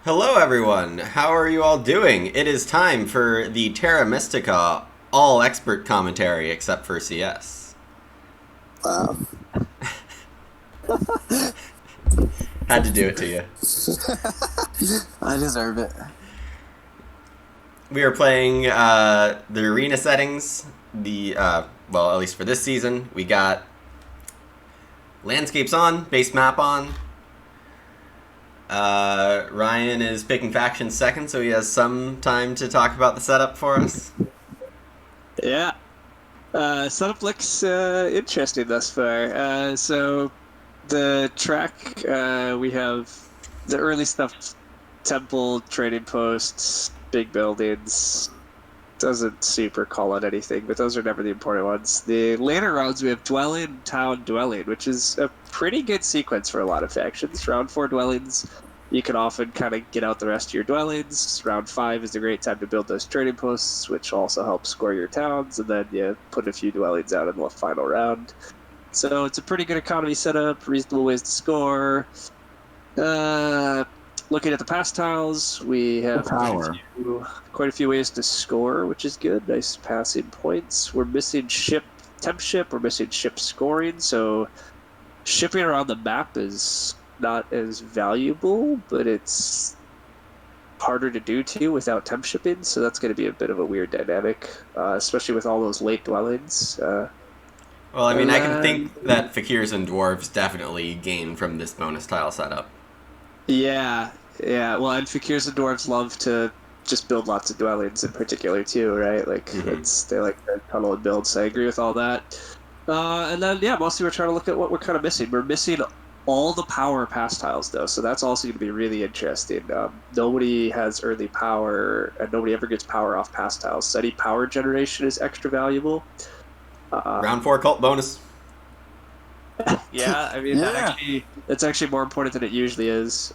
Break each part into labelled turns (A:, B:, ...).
A: Hello, everyone. How are you all doing? It is time for the Terra Mystica all expert commentary except for CS.
B: Wow.
A: Had to do it to you.
B: I deserve it.
A: We are playing the arena settings. At least for this season, we got landscapes on, base map on. Ryan is picking faction second, so he has some time to talk about the setup for us.
C: Yeah. Setup looks interesting thus far. So the track, we have the early stuff, temple, trading posts, big buildings. Doesn't super call out anything, but those are never the important ones. The later rounds, we have dwelling, town, dwelling, which is a pretty good sequence for a lot of factions. Round 4 dwellings, you can often kind of get out the rest of your dwellings. Round 5 is a great time to build those trading posts, which also helps score your towns, and then you put a few dwellings out in the final round. So it's a pretty good economy setup, reasonable ways to score. Looking at the pass tiles, we have quite a few ways to score, which is good. Nice passing points. We're missing temp ship, we're missing ship scoring, so shipping around the map is not as valuable, but it's harder to do too without temp shipping, so that's going to be a bit of a weird dynamic, especially with all those late dwellings.
A: Well, I mean, I can think that Fakirs and Dwarves definitely gain from this bonus tile setup.
C: Yeah. Well, and Fakirs and Dwarves love to just build lots of dwellings in particular too, right? Like they like to tunnel and build. So I agree with all that. And then mostly we're trying to look at what we're kind of missing. We're missing all the power pass tiles though, so that's also going to be really interesting. Nobody has early power, and nobody ever gets power off pass tiles. So any power generation is extra valuable.
A: Round 4 cult bonus.
C: Yeah, I mean that's actually more important than it usually is.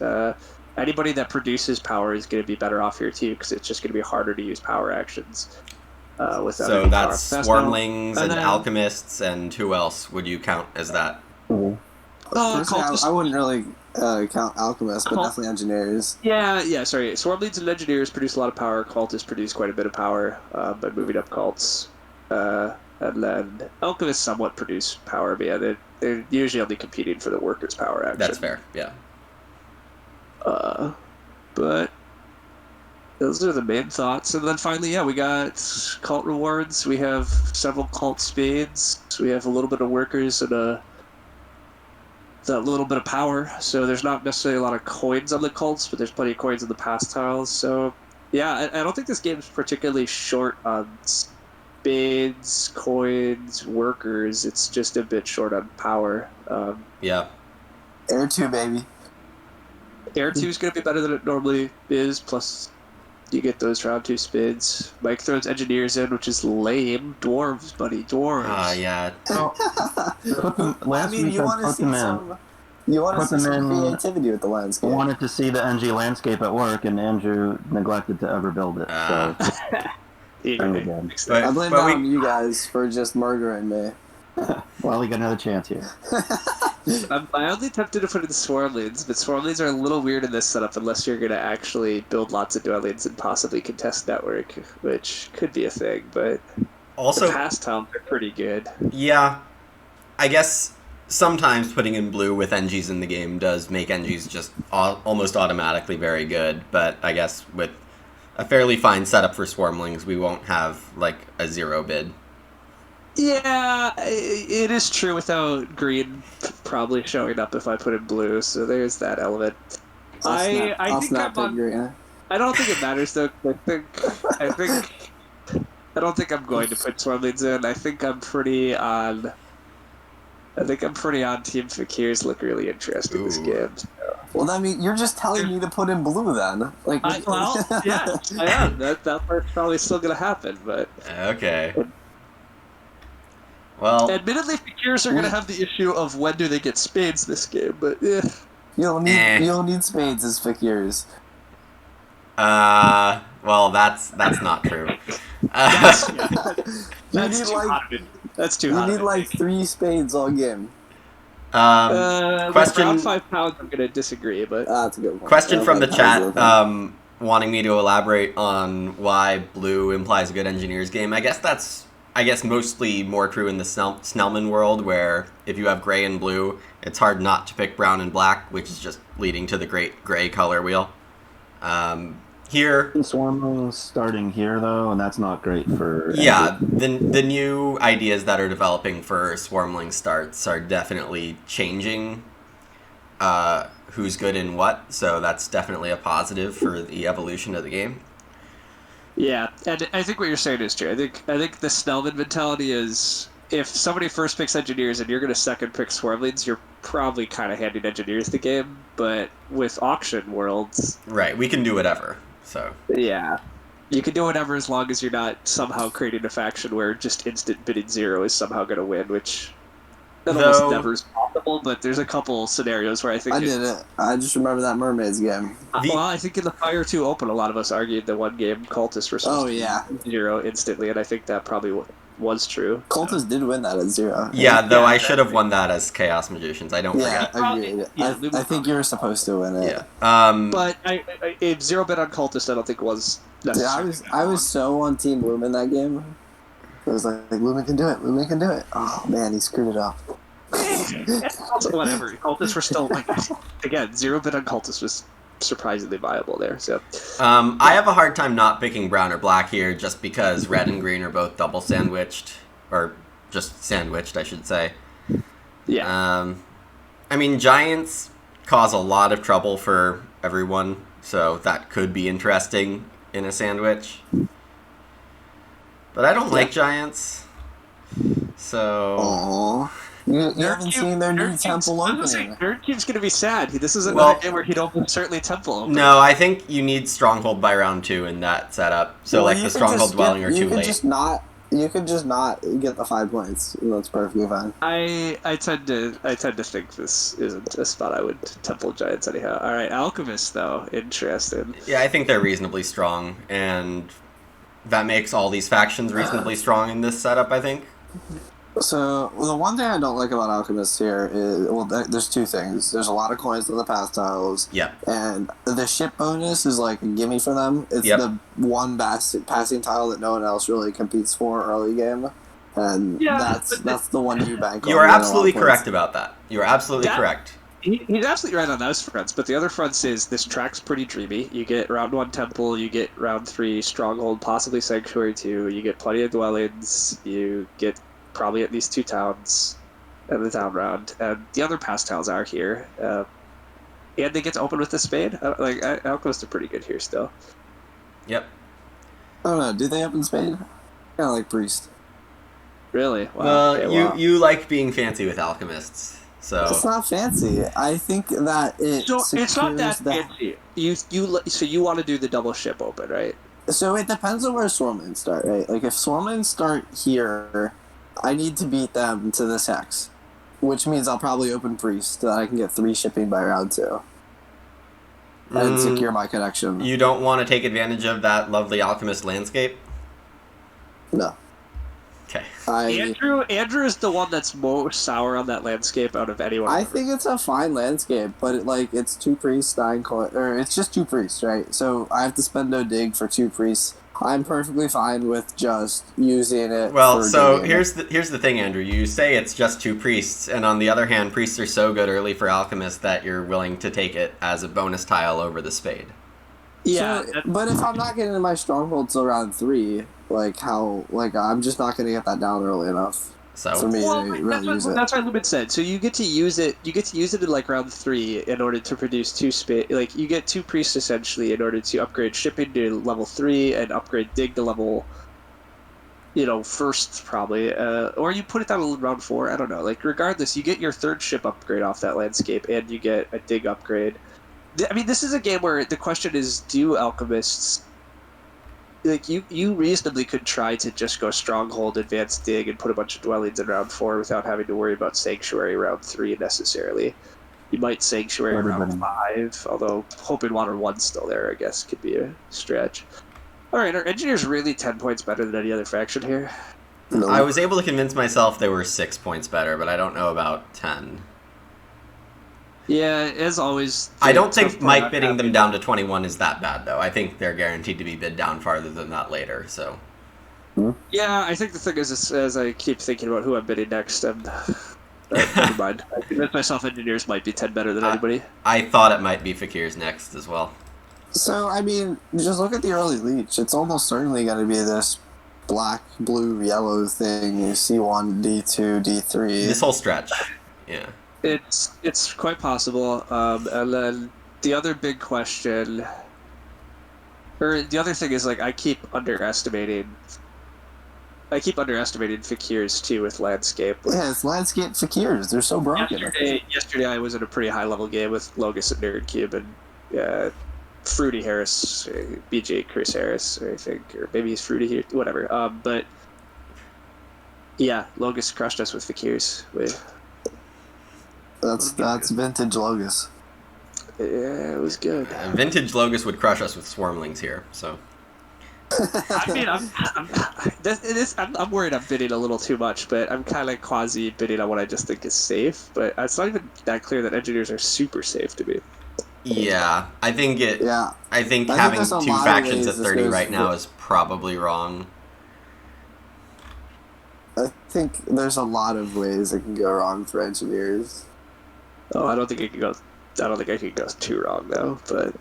C: Anybody that produces power is going to be better off here too, because it's just going to be harder to use power actions. Without
A: So that's
C: power.
A: Swarmlings and Alchemists, and who else would you count as that?
B: Personally, I wouldn't really count alchemists, but definitely engineers.
C: Yeah. Sorry, Swarmlings and engineers produce a lot of power. Cultists produce quite a bit of power by moving up cults. And then alchemists somewhat produce power, but yeah, they're usually only competing for the workers' power action.
A: That's fair, yeah.
C: But those are the main thoughts. And then finally, we got cult rewards. We have several cult spades. So we have a little bit of workers and that little bit of power. So there's not necessarily a lot of coins on the cults, but there's plenty of coins on the pass tiles. So yeah, I don't think this game is particularly short on spades, coins, workers. It's just a bit short on power.
A: Yeah.
B: Air 2, baby.
C: Air 2 is going to be better than it normally is, plus you get those round 2 spades. Mike throws engineers in, which is lame. Dwarves, buddy, dwarves.
A: Yeah.
B: I mean, you want to see some creativity with the landscape.
D: I wanted to see the NG landscape at work, and Andrew neglected to ever build it. So
B: I blame that on you guys for just murdering me.
D: Well, we got another chance here.
C: I'm mildly tempted to put in Swarmlings, but Swarmlings are a little weird in this setup unless you're going to actually build lots of dwellings and possibly contest network, which could be a thing, but
A: also,
C: the past towns are pretty good.
A: Yeah. I guess sometimes putting in blue with NGs in the game does make NGs just almost automatically very good, but I guess with a fairly fine setup for Swarmlings, we won't have, like, a 0 bid.
C: Yeah, it is true without green probably showing up if I put in blue, so there's that element. I don't think it matters though. I don't think I'm going to put Swarmlings in. I think I'm pretty on Team Fakir's look really interesting this game. So.
B: Well, I mean, you're just telling me to put in blue then.
C: I am. That part's probably still going to happen, but
A: okay. Well,
C: admittedly, Fakirs are going to have the issue of when do they get spades this game, but
B: you don't need spades as Fakirs.
A: Well, that's not true.
C: That's too hot.
B: You need like 3 spades all game.
C: With around 5 pounds, I'm going to disagree, but...
B: That's a good one.
A: Question from the chat,
B: One.
A: wanting me to elaborate on why blue implies a good engineer's game. I guess mostly more true in the Snellman world, where if you have gray and blue, it's hard not to pick brown and black, which is just leading to the great gray color wheel. Here,
D: Swarmling's starting here though, and that's not great for.
A: Yeah, the new ideas that are developing for Swarmling starts are definitely changing who's good in what, so that's definitely a positive for the evolution of the game.
C: Yeah, and I think what you're saying is true. I think the Snellman mentality is, if somebody first picks engineers and you're going to second pick Swarmlings, you're probably kind of handing engineers the game, but with auction worlds...
A: Right, we can do whatever, so...
C: Yeah. You can do whatever as long as you're not somehow creating a faction where just instant bidding 0 is somehow going to win, which almost never is possible, but there's a couple scenarios where I think...
B: I did it. I just remember that Mermaids game.
C: Well, I think in the Fire 2 Open, a lot of us argued that one game Cultists were supposed to be 0 instantly, and I think that probably was true.
B: Cultists did win that at 0.
A: Yeah, though I should have won that as Chaos Magicians. I don't forget.
B: Agreed. I think you were supposed to win it.
A: Yeah.
C: But a 0 bid on Cultist, I don't think was necessary.
B: I was so on Team Bloom in that game. I was like, Lumen can do it. Lumen can do it. Oh man, he screwed it up.
C: Whatever. Cultists were still like, again, 0 bid on Cultist was surprisingly viable there. So
A: I have a hard time not picking brown or black here, just because red and green are both double sandwiched, or just sandwiched, I should say.
C: Yeah.
A: I mean, giants cause a lot of trouble for everyone, so that could be interesting in a sandwich. But I don't like giants, so.
B: Aww. You haven't seen their new temple opening.
C: Nerd Cube's going to be sad. This is another game where he'd open certainly temple open.
A: No, I think you need Stronghold by round 2 in that setup. So, like, the Stronghold Dwelling are too late.
B: You could just not get the 5 points. That's perfectly fine.
C: I tend to think this isn't a spot I would temple giants anyhow. All right, Alchemists, though. Interesting.
A: Yeah, I think they're reasonably strong, and that makes all these factions reasonably strong in this setup, I think.
B: So, the one thing I don't like about Alchemists here is, well, there's 2 things. There's a lot of coins on the path tiles.
A: Yep.
B: And the ship bonus is like a gimme for them. It's the one passing tile that no one else really competes for early game. And that's the one you bank on.
A: You are absolutely correct about that. You are absolutely correct.
C: He's absolutely right on those fronts, but the other fronts is this track's pretty dreamy. You get round 1 Temple, you get round 3 Stronghold, possibly Sanctuary 2, you get plenty of dwellings, you get probably at least 2 towns in the town round, and the other pass tiles are here. And they get to open with the spade. Alchemists are pretty good here still.
A: Yep.
B: I don't know, do they open spade? Kind of like Priest.
C: Really? Wow.
A: Well,
C: Okay,
A: you like being fancy with Alchemists, so...
B: It's not fancy. I think that it
C: it's not that fancy. So you want to do the double ship open, right?
B: So it depends on where Swarmlings start, right? Like, if Swarmlings start here, I need to beat them to this hex, which means I'll probably open Priest so that I can get 3 shipping by round 2 and secure my connection.
A: You don't want to take advantage of that lovely Alchemist landscape?
B: No.
A: Okay.
C: Andrew is the one that's most sour on that landscape out of anyone.
B: I think it's a fine landscape, but it's 2 priests, 9 coin, or it's just 2 priests, right? So I have to spend no dig for 2 priests. I'm perfectly fine with just using it.
A: Well, so here's the thing, Andrew. You say it's just 2 priests, and on the other hand, priests are so good early for alchemists that you're willing to take it as a bonus tile over the spade.
C: Yeah,
B: but if I'm not getting my stronghold till round 3, I'm just not going to get that down early enough.
A: So
B: for me to really use it.
C: That's what Lumen said. So you get to use it. You get to use it in like round 3 in order to produce 2 spade. Like you get 2 priests essentially in order to upgrade shipping to level 3 and upgrade dig to level, first probably. Or you put it down in round 4. I don't know. Like regardless, you get your 3rd ship upgrade off that landscape, and you get a dig upgrade. I mean, this is a game where the question is: do alchemists? Like you reasonably could try to just go stronghold, advanced dig, and put a bunch of dwellings in round 4 without having to worry about sanctuary round 3 necessarily. You might sanctuary round 5, although hope in water 1's still there, I guess, could be a stretch. All right, are engineers really 10 points better than any other faction here?
B: No.
A: I was able to convince myself they were 6 points better, but I don't know about 10.
C: Yeah, as always.
A: I don't
C: the tough
A: think
C: part
A: Mike
C: about
A: bidding them
C: having-
A: down to 21 is that bad, though. I think they're guaranteed to be bid down farther than that later, so...
C: Yeah, I think the thing is, as I keep thinking about who I'm bidding next, never mind. I convinced myself engineers might be 10 better than anybody.
A: I thought it might be Fakir's next as well.
B: So, I mean, just look at the early leech. It's almost certainly going to be this black, blue, yellow thing. C1, D2, D3.
A: This whole stretch, yeah.
C: It's quite possible. And then the other big question, or the other thing is, like, I keep underestimating Fakirs too with landscape.
B: Yeah, it's landscape Fakirs. They're so broken.
C: Yesterday I was in a pretty high level game with Logus and Nerd Cube and Fruity Harris, BJ Chris Harris, I think, or maybe he's Fruity here, whatever. But yeah, Logus crushed us with Fakirs.
B: That's vintage Logus.
C: Yeah, it was good.
A: Vintage Logus would crush us with Swarmlings here, so...
C: I mean, I'm worried I'm bidding a little too much, but I'm kind of quasi bidding on what I just think is safe. But it's not even that clear that engineers are super safe to me.
A: Yeah, I think it...
B: Yeah.
A: I think
B: I
A: having
B: think there's a
A: two
B: lot of
A: factions
B: ways
A: at
B: this
A: 30
B: goes
A: right now
B: for-
A: is probably wrong.
B: I think there's a lot of ways it can go wrong for engineers.
C: Oh, I don't think I can go too wrong though. But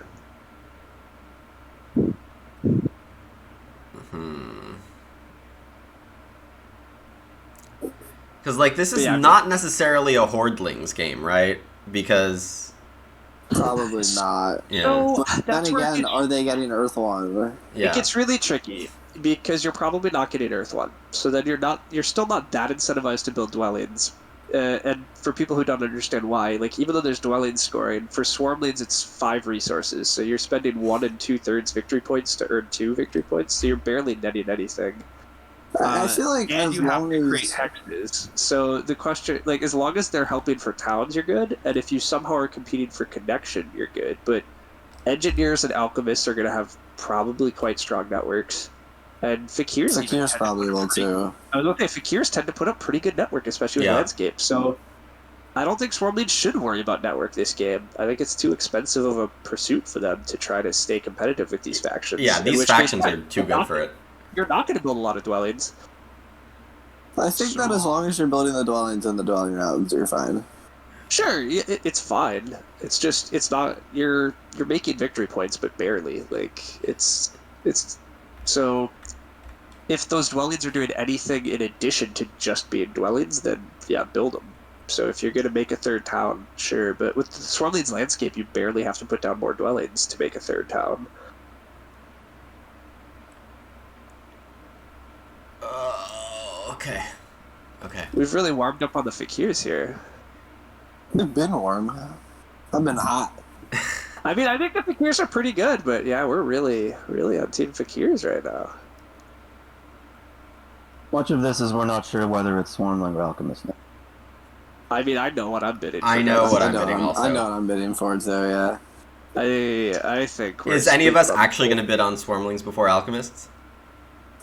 A: Because, like, this is
C: Yeah.
A: not necessarily a Hordelings game, right? Because...
B: Probably not.
A: Yeah.
C: no,
B: But then
C: that's where
B: again, are they getting Earth One?
A: Yeah.
C: it gets really tricky because you're probably not getting Earth One. So then you're still not that incentivized to build dwellings. And for people who don't understand why, like, even though there's dwelling scoring, for Swarmlings it's 5 resources, so you're spending 1 2/3 victory points to earn 2 victory points, so you're barely netting anything.
B: I feel like
C: and
B: as
C: you have
B: long
C: to create
B: as
C: hexes. So the question, like, as long as they're helping for towns, you're good, and if you somehow are competing for connection, you're good. But engineers and alchemists are going to have probably quite strong networks, and Fakirs
B: probably will too.
C: I was okay. Fakirs tend to put up pretty good network, especially with
A: Yeah.
C: landscape. So I don't think Swarmlead should worry about network this game. I think it's too expensive of a pursuit for them to try to stay competitive with these factions.
A: Yeah,
C: In
A: these
C: which case,
A: factions are too good for it.
C: You're not going to build a lot of dwellings.
B: I think that as long as you're building the dwellings and the dwelling rounds, you're fine.
C: Sure, it's fine. It's just it's not you're making victory points, but barely. Like it's so. If those dwellings are doing anything in addition to just being dwellings, then yeah, build them. So if you're going to make a third town, sure. But with the Swarmlead's landscape, you barely have to put down more dwellings to make a third town.
A: Okay. Okay.
C: We've really warmed up on the Fakirs here.
B: It's been warm. I've been hot.
C: I mean, I think the Fakirs are pretty good, but yeah, we're really on Team Fakirs right now.
D: Much of this is we're not sure whether it's Swarmling or Alchemist now.
C: I mean, I know what I'm bidding.
A: I
C: for
A: know
C: next.
A: what
B: I
A: I'm bidding also.
B: I know what I'm bidding for too, yeah.
C: I think.
A: Is any of us actually going to bid on Swarmlings before Alchemists?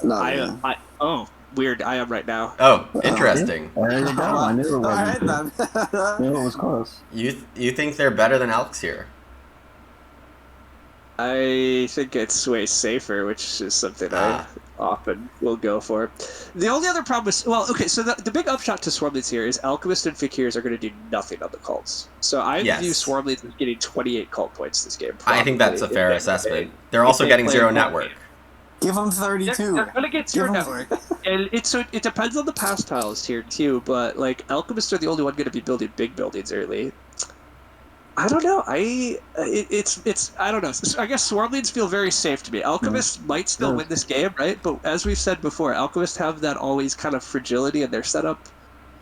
B: No, yeah.
C: Oh, weird. I am right now.
A: Oh, interesting.
D: There you go. I knew it
B: Alright
D: wasn't.
B: then.
D: I knew it was close.
A: You think they're better than Elks here?
C: I think it's way safer, which is something I often will go for. The only other problem is, well, okay, so the big upshot to Swarmleads here is Alchemist and Fakirs are going to do nothing on the cults. So I view Swarmleads as getting 28 cult points this game.
A: I think that's a fair assessment. They're also getting zero network.
B: Give them 32.
C: They're going to get zero
B: Give 'em-
C: network. And it depends on the past tiles here, too, but, like, Alchemists are the only one going to be building big buildings early. I don't know. It's I don't know. I guess Swarmleads feel very safe to me. Alchemists might still win this game, right? But as we've said before, Alchemists have that always kind of fragility in their setup.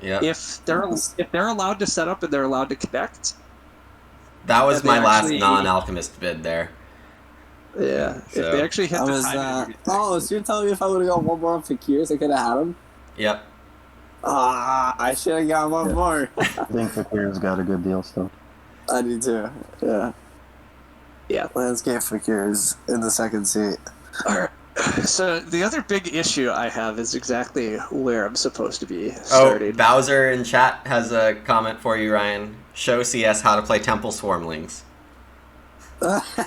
A: Yeah.
C: If they're allowed to set up and they're allowed to connect.
A: That was
C: If they
A: my last
C: actually-
A: non-Alchemist bid there.
C: Yeah.
A: So-
C: If they actually hit
B: I
C: the
B: was,
C: timing.
B: so you're telling me if I would have got one more on Fakirs, I could have had him?
A: Yep.
B: I should have got one more.
D: I think Fakir's got a good deal still.
B: I do too. Yeah.
C: Yeah.
B: Landscape Fakirs in the second seat.
C: All right. So the other big issue I have is exactly where I'm supposed to be
A: Oh,
C: starting.
A: Bowser in chat has a comment for you, Ryan. Show CS how to play Temple Swarmlings.
B: that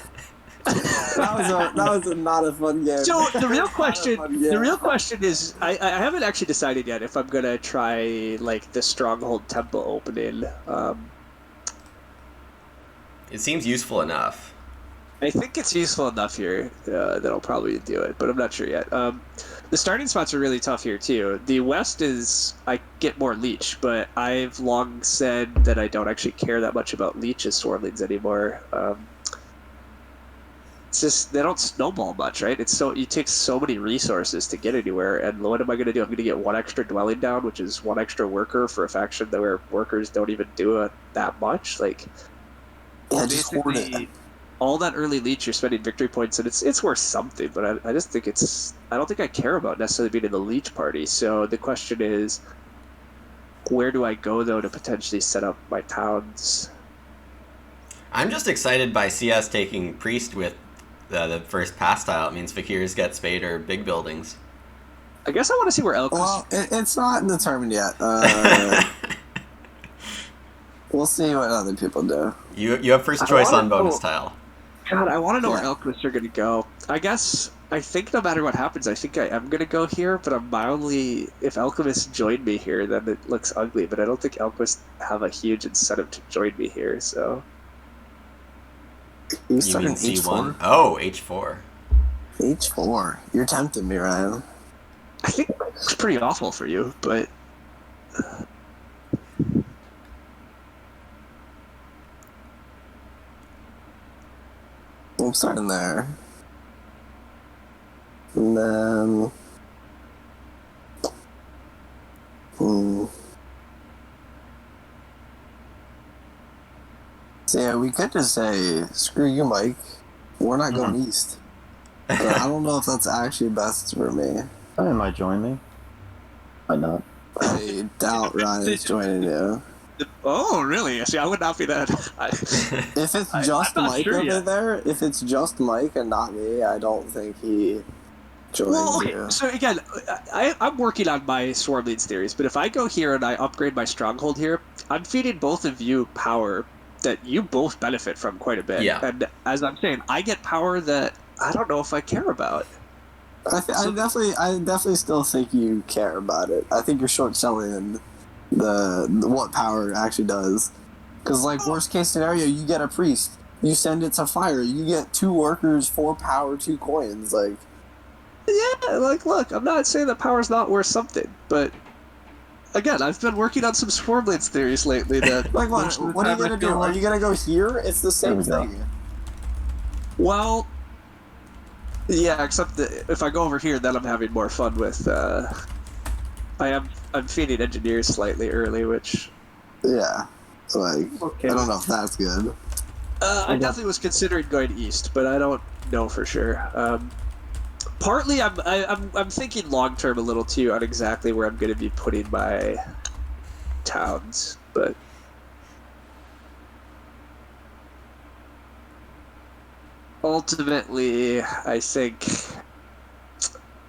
B: was not a fun game.
C: So the real
B: Not a
C: question,
B: fun game.
C: the real question is, I haven't actually decided yet if I'm gonna try like the Stronghold Temple opening.
A: It seems useful enough.
C: I think it's useful enough here that I'll probably do it, but I'm not sure yet. The starting spots are really tough here too. The West is I get more Leech, but I've long said that I don't actually care that much about Leech as Swarmlings anymore. It's just they don't snowball much, right? It's so you take so many resources to get anywhere, and what am I going to do? I'm going to get one extra dwelling down, which is one extra worker for a faction that where workers don't even do it that much. Like,
B: Yeah, just hoard
C: basically,
B: it.
C: all that early Leech, you're spending victory points, and it's worth something. But I just think I don't think I care about necessarily being in the Leech party. So the question is, where do I go though to potentially set up my towns?
A: I'm just excited by CS taking Priest with the first pass tile. It means Fakirs get Spade or big buildings.
C: I guess I want to see where Elk.
B: Well, it's not determined yet. We'll see what other people do.
A: You have first
C: I
A: choice
C: wanna
A: on bonus
C: know-
A: tile.
C: God, I want to know where
B: Yeah.
C: Elkmist are going to go. I think no matter what happens, I think I am going to go here, but I'm mildly. If Elkmist join me here, then it looks ugly, but I don't think Elkmist have a huge incentive to join me here, so.
B: You
A: You
B: started
A: mean C1?
B: H4?
A: Oh, H4.
B: H4. You're tempting me, Ryan.
C: I think it's pretty awful for you, but.
B: I'm starting there. And then. So yeah, we could just say, screw you, Mike. We're not going east. But I don't know if that's actually best for me.
D: They might join me. Might not.
B: I doubt Ryan is joining you.
C: Oh, really? See, I would not be that.
B: If it's just
C: I'm not
B: Mike
C: sure
B: over
C: yet.
B: there, if it's just Mike and not me, I don't think he joins
C: Well, okay.
B: you.
C: So again, I'm working on my Swarmlings theories, but if I go here and I upgrade my Stronghold here, I'm feeding both of you power that you both benefit from quite a bit.
A: Yeah.
C: And as I'm saying, I get power that I don't know if I care about.
B: I definitely still think you care about it. I think you're short selling the what power actually does. Because like worst case scenario, you get a priest, you send it to fire, you get 2 workers, 4 power, 2 coins. Like
C: Yeah, like, look, I'm not saying that power's not worth something, but again, I've been working on some Swarmlings theories lately that.
B: what
C: most of the
B: are you
C: time I
B: gonna
C: feel
B: do? Are
C: like-
B: you gonna go here? It's the same
D: There we go.
B: thing.
C: Well, yeah, except that if I go over here, then I'm having more fun with. I'm feeding engineers slightly early, which
B: Yeah. Like
C: okay.
B: I don't know if that's good.
C: I definitely was considering going east, but I don't know for sure. Partly, I'm thinking long term a little too on exactly where I'm going to be putting my towns, but. Ultimately, I think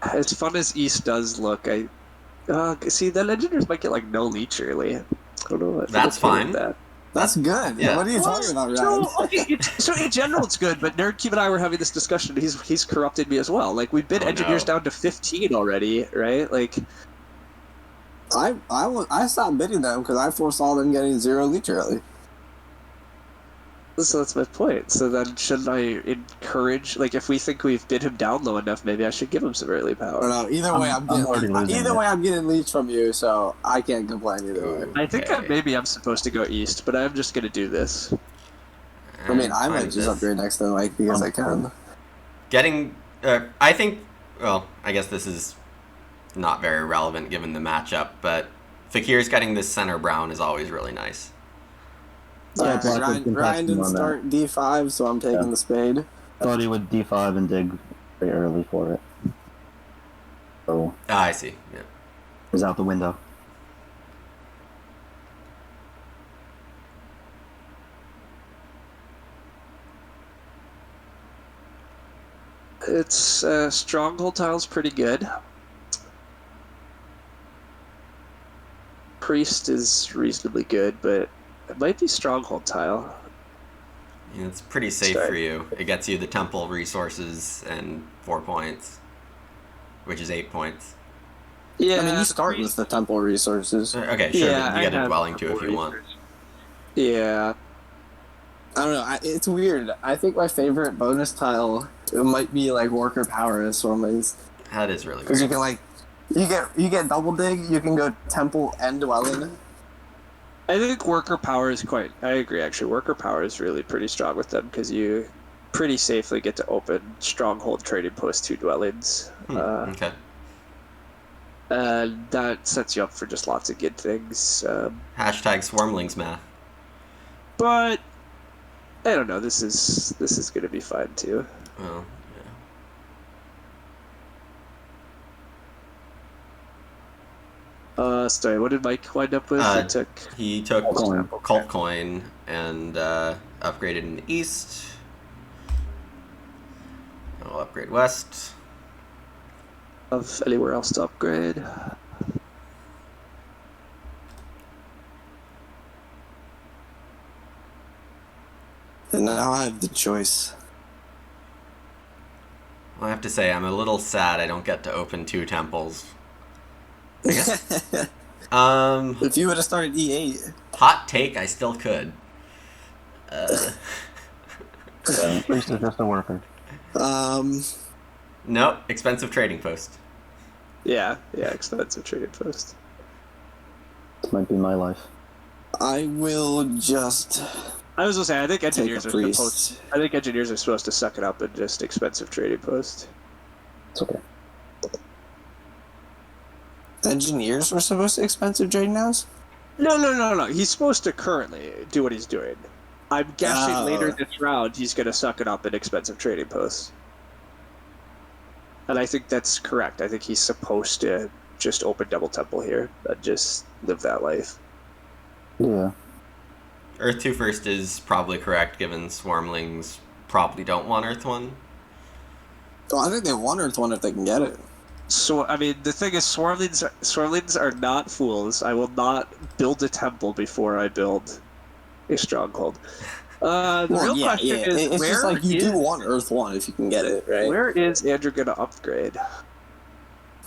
C: as fun as East does look, see the engineers might get like no leech early. I don't know. I feel
A: That's
C: okay with
A: fine.
C: That.
B: That's good.
A: Yeah.
B: What are you talking about, Ryan?
C: So, okay, so in general, it's good. But Nerd Cube and I were having this discussion. He's corrupted me as well. Like we've been
A: Oh,
C: engineers
A: no.
C: down to 15 already, right? Like
B: I stopped bidding them because I foresaw them getting 0 leech early.
C: so that's my point. So then, shouldn't I encourage? Like, if we think we've bid him down low enough, maybe I should give him some early
B: I don't
C: power.
B: know. Either way, I'm
D: already losing
B: getting
D: it.
B: I'm getting leech from you, so I can't complain either way.
C: I think
A: Okay.
C: maybe I'm supposed to go east, but I'm just gonna do this.
B: I mean, I
A: fine
B: might
A: with
B: just
A: this.
B: upgrade next to Mike because I can.
A: Getting, I think, well, I guess this is not very relevant given the matchup, but Fakir's getting this center brown is always really nice.
D: Yeah, Black was
B: Ryan
D: contesting
B: didn't
D: on that.
B: start D5, so I'm taking
D: Yeah.
B: the spade.
D: Thought he would D5 and dig very early for it. So
A: Ah, I see. Yeah.
D: it was out the window.
C: It's Stronghold tile's pretty good. Priest is reasonably good, but it might be Stronghold tile.
A: Yeah, it's pretty safe
C: Sorry.
A: for you. It gets you the temple resources and 4 points, which is 8 points.
C: Yeah,
B: I mean, you
C: the
B: start
C: priest-
B: with the temple resources.
A: Okay, sure,
C: Yeah,
A: but you get
C: I
A: a
C: have
A: dwelling too
C: temple
A: if you want.
C: research. Yeah,
B: I don't know. It's weird. I think my favorite bonus tile might be like worker power as Swarmlings,
A: That is really
B: because you
A: weird.
B: can like you get double dig. You can go temple and dwelling.
C: I think worker power is quite. I agree, actually. Worker power is really pretty strong with them because you pretty safely get to open Stronghold Trading Post 2 dwellings.
A: Okay.
C: And that sets you up for just lots of good things.
A: Hashtag Swarmlings math.
C: But I don't know. This is going to be fine too.
A: Well,
C: Sorry, what did Mike wind up with?
A: he took
D: Coin.
A: Cult Coin and upgraded in the east. I'll upgrade west.
C: Of anywhere else to upgrade.
B: And now I have the choice.
A: Well, I have to say, I'm a little sad I don't get to open 2 temples.
B: If you would have started E8.
A: Hot take, I still could.
D: Priest is just a worker.
A: Nope, expensive trading post.
C: Yeah, expensive trading post.
D: This might be my life.
B: I will just
C: I was gonna say, I think
B: take
C: engineers
B: a
C: are
B: priest.
C: supposed. I think engineers are supposed to suck it up and just expensive trading post.
D: It's okay.
B: Engineers were supposed to expensive trading house.
C: No. He's supposed to currently do what he's doing. I'm guessing
B: Oh.
C: later this round he's gonna suck it up in expensive trading posts. And I think that's correct. I think he's supposed to just open double temple here and just live that life.
D: Yeah.
A: Earth 2 first is probably correct, given Swarmlings probably don't want Earth 1.
B: Well, I think they want Earth one if they can get it.
C: So I mean, the thing is, Swarmlings are not fools. I will not build a temple before I build a stronghold. The real question is,
B: It's
C: where
B: just like you do
C: is-
B: want Earth one if you can get it, right?
C: Where is Andrew gonna upgrade?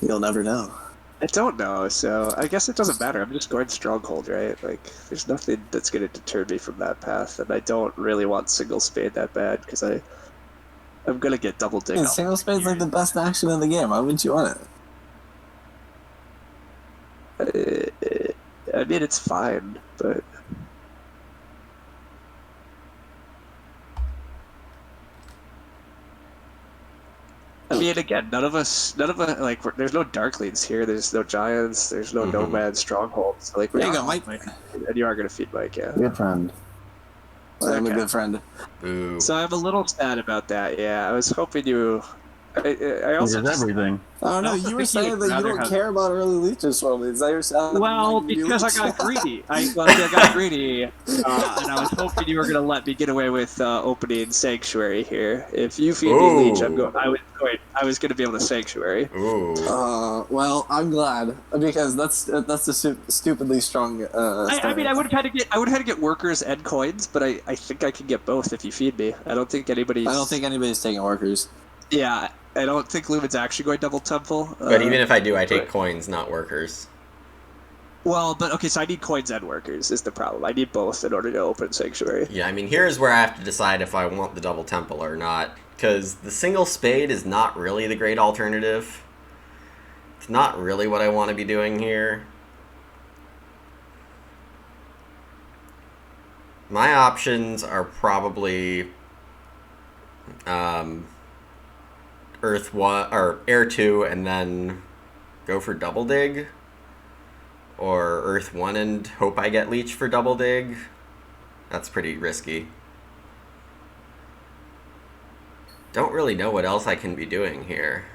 B: You'll never know.
C: I don't know, so I guess it doesn't matter. I'm just going stronghold, right? Like, there's nothing that's gonna deter me from that path, and I don't really want single spade that bad because I'm gonna get double dig.
B: And single spade's like the best action in the game. Why wouldn't you want it?
C: I mean, it's fine, but I mean, again, none of us, like, there's no Darklings here. There's no Giants. There's no Nomad Strongholds. Like,
B: There you go, Mike.
C: And you are gonna feed Mike, yeah.
D: Good friend.
B: I'm a
C: Okay.
B: good friend.
A: Boo.
C: So I'm a little sad about that. Yeah, I was hoping you. I also
D: He does everything.
B: I don't know.
C: I also
B: You were
C: think
B: saying
C: you'd
B: that you
C: rather
B: don't
C: have-
B: care about early leeches for me. Is that your sound?
C: Well, because I got greedy. I got greedy, and I was hoping you were gonna let me get away with opening Sanctuary here. If you feed me Leech, I was gonna be able to Sanctuary.
A: Ooh.
B: Well, I'm glad because that's a stupidly strong.
C: I mean, I would have had to get workers and coins, but I think I can get both if you feed me. I don't think anybody's
B: taking workers.
C: Yeah, I don't think Lumen's actually going double temple.
A: But even if I do, I take coins, not workers.
C: Well, but okay, so I need coins and workers is the problem. I need both in order to open Sanctuary.
A: Yeah, I mean, here's where I have to decide if I want the double temple or not. Because the single spade is not really the great alternative. It's not really what I want to be doing here. My options are probably Earth 1 or Air 2 and then go for double dig, or Earth 1 and hope I get Leech for double dig. That's pretty risky. Don't really know what else I can be doing here.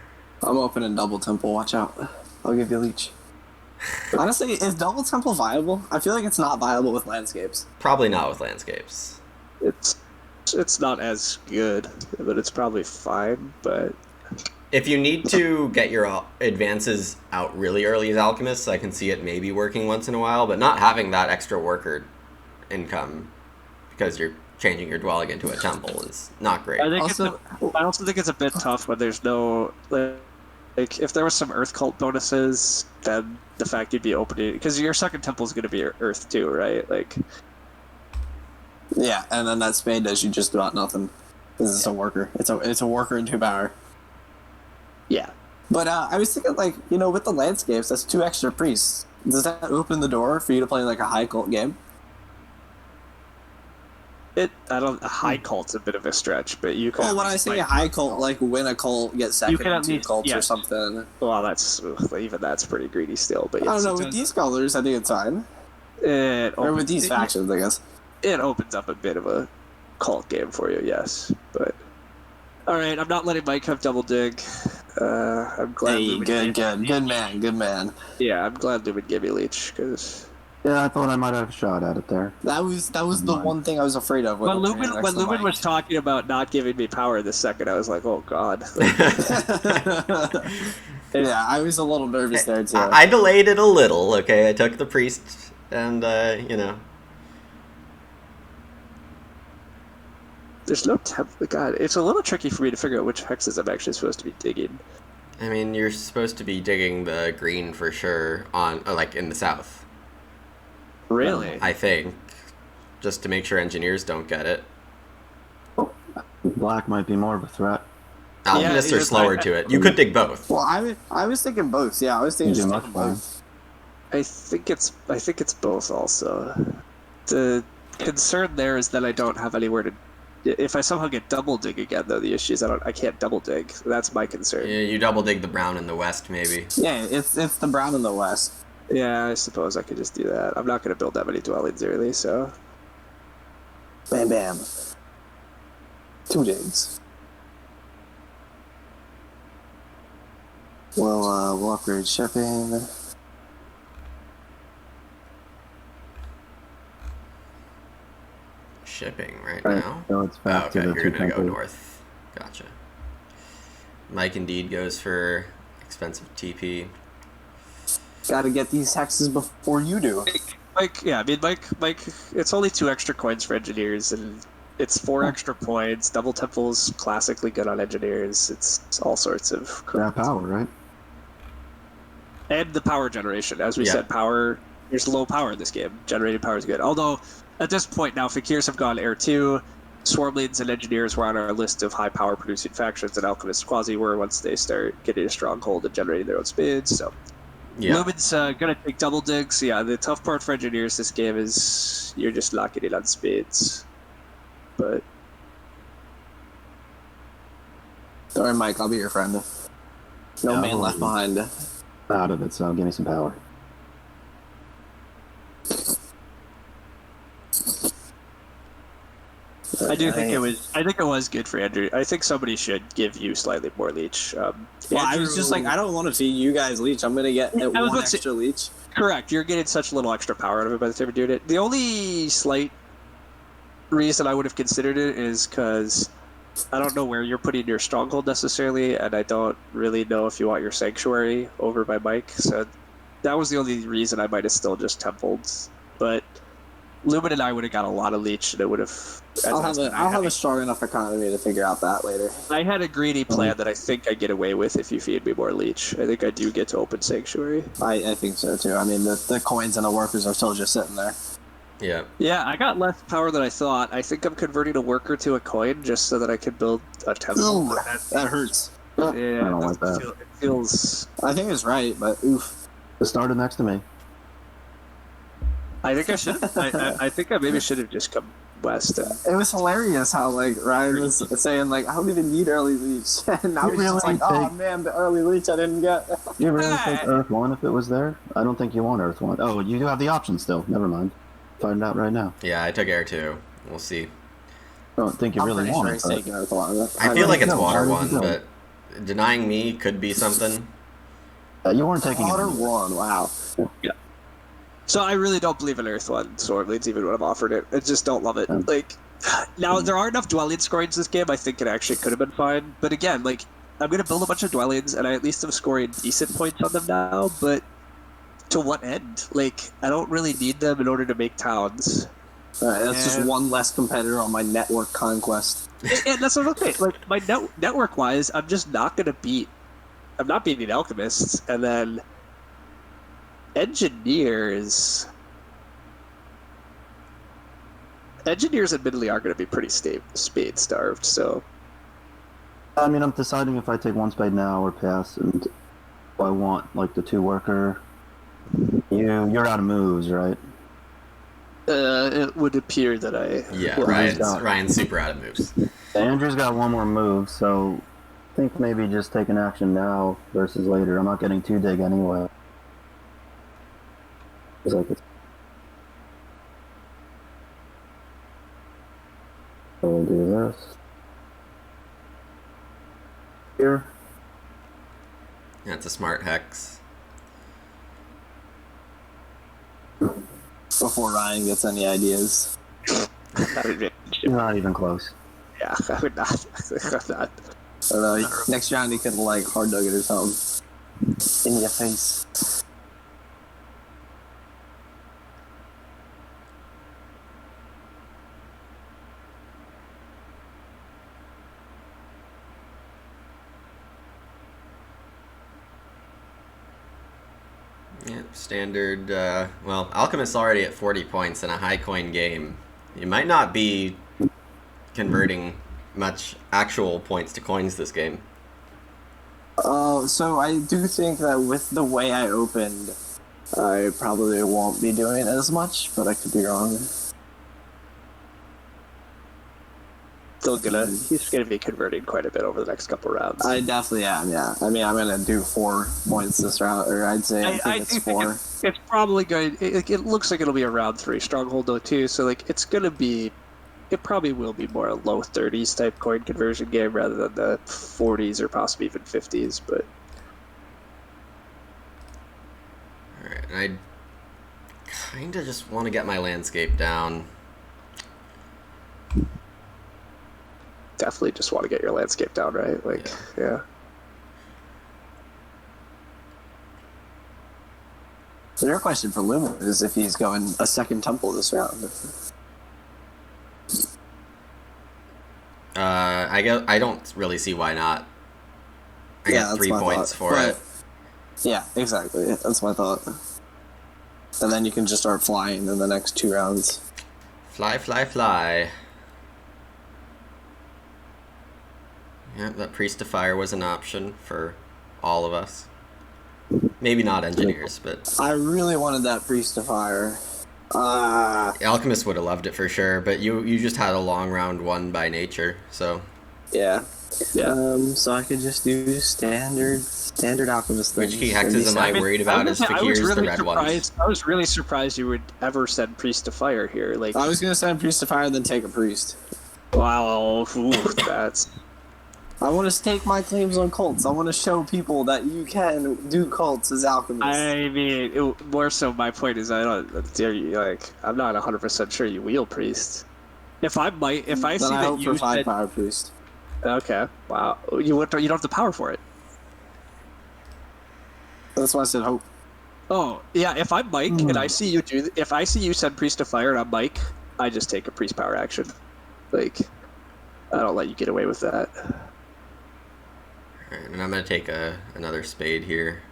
B: I'm opening double temple. Watch out. I'll give you leech. Honestly, is double temple viable? I feel like it's not viable with landscapes.
A: Probably not with landscapes.
C: It's not as good, but it's probably fine. But
A: If you need to get your advances out really early as alchemists, I can see it maybe working once in a while, but not having that extra worker income because you're changing your dwelling into a temple is not great.
C: I
B: Also-
C: also think it's a bit tough when there's no like if there was some earth cult bonuses, then the fact you'd be opening because your second temple is going to be earth too, right? Like,
B: Yeah, and then that spade does you just about nothing. This is a worker. It's a worker in 2 power.
C: yeah,
B: But I was thinking, like, with the landscapes, that's 2 extra priests. Does that open the door for you to play like a high cult game?
C: a high cult's a bit of a stretch, but you can.
B: Well, when I say a high cult, like win a cult, get second
C: can at
B: to 2
C: least-
B: cults
C: yeah.
B: or something.
C: Well, that's pretty greedy still, but
B: I don't
C: yes,
B: know. With these colors, I think it's fine. Or with these factions, I guess.
C: it opens up a bit of a cult game for you, yes. But all right, I'm not letting Mike have double dig. I'm glad.
B: Hey,
C: Lumen
B: good man.
C: Yeah, I'm glad Lumen gave me leech because.
D: Yeah, I thought I might have a shot at it there.
B: That was the one thing I was afraid of.
C: When Lumen was talking about not giving me power this second, I was like, oh god.
B: Yeah, I was a little nervous there too.
A: I delayed it a little, okay? I took the priest and,
C: There's no God, it's a little tricky for me to figure out which hexes I'm actually supposed to be digging.
A: I mean, you're supposed to be digging the green for sure like in the south.
C: Really?
A: I think. Just to make sure engineers don't get it.
D: Black might be more of a threat.
A: Alchemists
C: Yeah,
A: are slower to it. You could dig both.
B: Well, I was thinking both. Yeah, I was thinking
D: You do
B: just
D: much
B: both.
C: I think it's both also. The concern there is that I don't have anywhere to. If I somehow get double dig again, though, the issue is I can't double dig. That's my concern.
A: Yeah, you double dig the brown in the west, maybe.
B: Yeah, it's the brown in the west.
C: Yeah, I suppose I could just do that. I'm not going to build that many dwellings early, so.
B: Bam, bam. 2 digs. We'll upgrade shipping.
A: Shipping right
D: Right,
A: now.
D: so it's
A: Oh,
D: back
A: okay,
D: to the
A: you're
D: 2
A: gonna go
D: temples.
A: north. Gotcha. Mike indeed goes for expensive TP.
B: Gotta get these hexes before you do.
C: Mike, it's only 2 extra coins for engineers, and it's 4 extra points. Double temples, classically good on engineers. It's all sorts of.
D: Yeah, power, right?
C: And the power generation, as we
A: Yeah.
C: said, power. There's low power in this game. Generated power is good. Although at this point now, Fakirs have gone Air 2. Swarmlings and engineers were on our list of high power producing factions, and alchemists quasi were once they start getting a stronghold and generating their own spades. So.
A: Yeah.
C: Lumen's gonna take double digs. Yeah, the tough part for engineers this game is you're just locking it on spades. But
B: Don't worry, Mike, I'll be your friend. No
D: Yeah,
B: man left behind.
D: Out of it, so give me some power.
C: I do think it was. I think it was good for Andrew. I think somebody should give you slightly more leech.
B: Well, I was just like, I don't want to feed you guys leech. I'm gonna get
C: I was
B: one
C: about to say-
B: extra leech.
C: Correct. You're getting such little extra power out of it by the time you're doing it. The only slight reason I would have considered it is because I don't know where you're putting your stronghold necessarily, and I don't really know if you want your sanctuary over by Mike. So that was the only reason I might have still just templed. But Lumen and I would have got a lot of leech, and it would have.
B: I'll have a strong enough economy to figure out that later.
C: I had a greedy plan that I think I get away with if you feed me more leech. I think I do get to open sanctuary.
B: I think so too. I mean, the coins and the workers are still just sitting there.
A: Yeah.
C: Yeah, I got less power than I thought. I think I'm converting a worker to a coin just so that I can build a temple.
B: Ooh, that hurts.
C: Yeah,
D: I don't like that.
C: It feels.
B: I think it's right, but oof.
D: It started next to me.
C: I think I should. I think I maybe should have just come west.
B: It was hilarious how like Ryan was saying like I don't even need early leech, and now
D: You
B: he's just
D: really
B: like, oh
D: think-
B: man, the early leech I didn't get.
D: You really take Earth 1 if it was there? I don't think you want Earth 1. Oh, you do have the option still. Never mind. Find out right now.
A: Yeah, I took air too. We'll see.
D: I don't think you
B: I'm
D: really
B: pretty
D: want
B: sure
D: it.
B: he's
D: but-
B: taking Earth One.
A: I feel like it's
D: No,
A: water
D: why would
A: one,
D: you
A: but denying me could be something.
D: You weren't taking
B: Water
D: it.
B: One. Wow.
C: So I really don't believe in Earth One Swarmlings even when I'm offered it. I just don't love it.
D: Yeah.
C: Like now there are enough dwelling coins this game. I think it actually could have been fine. But again, like I'm gonna build a bunch of dwellings, and I at least am scoring decent points on them now. But to what end? Like, I don't really need them in order to make towns.
B: Alright, that's just one less competitor on my network conquest.
C: And that's what I'm saying. Like, my network-wise, I'm just not gonna beat. I'm not beating alchemists, and then engineers. Engineers, admittedly, are going to be pretty spade starved. So,
D: I mean, I'm deciding if I take one spade now or pass, and if I want like the 2-worker. You're out of moves, right?
C: it would appear that I.
A: Yeah,
C: well,
A: Ryan's super out of moves.
D: Andrew's got one more move, so I think maybe just take an action now versus later. I'm not getting 2 dig anyway. It's like it's... So we'll do this. Here.
A: That's a smart hex.
B: Before Ryan gets any ideas.
D: Not even close.
C: Yeah, I would not. I would not.
B: I don't know, next round he could like hard dug it or something. In your face.
A: Yeah, standard. Well, Alchemist's already at 40 points in a high coin game. You might not be converting much actual points to coins this game.
B: So I do think that with the way I opened, I probably won't be doing as much, but I could be wrong.
C: He's gonna be converting quite a bit over the next couple rounds.
B: I definitely am, yeah. I mean, I'm gonna do 4 points this round, or I'd say I think it's 4.
C: It's probably going. It looks like it'll be a round 3 stronghold though too. So like it's gonna be. It probably will be more a low 30s type coin conversion game rather than the 40s or possibly even 50s. But
A: All right, and I kind of just want to get my landscape down.
C: definitely just want to get your landscape down, right? Like, yeah.
B: So your question for Lumen is if he's going a second temple this round.
A: I don't really see why not. I got 3 points for it.
B: Yeah, exactly. That's my thought. And then you can just start flying in the next 2 rounds.
A: Fly, fly, fly. Yeah, that Priest of Fire was an option for all of us. Maybe not engineers, but...
B: I really wanted that Priest of Fire.
A: Alchemist would have loved it for sure, but you just had a long round 1 by nature, so...
B: Yeah. So I could just do standard Alchemist things.
A: Which key hexes am I worried about as Fakir's the red ones?
C: I was really surprised you would ever send Priest of Fire here. Like,
B: I was going to send Priest of Fire and then take a Priest.
C: Wow, that's...
B: I want to stake my claims on cults. I want to show people that you can do cults as alchemists.
C: I mean, more so my point is I'm not 100% sure you wheel Priest. If I see that you
B: said... Power Priest.
C: Okay, wow. You don't have the power for it.
B: That's why I said hope.
C: Oh, yeah, if I'm Mike and I see you send Priest of Fire and I'm Mike, I just take a Priest power action. Like, I don't let you get away with that.
A: Alright, and I'm going to take another spade here.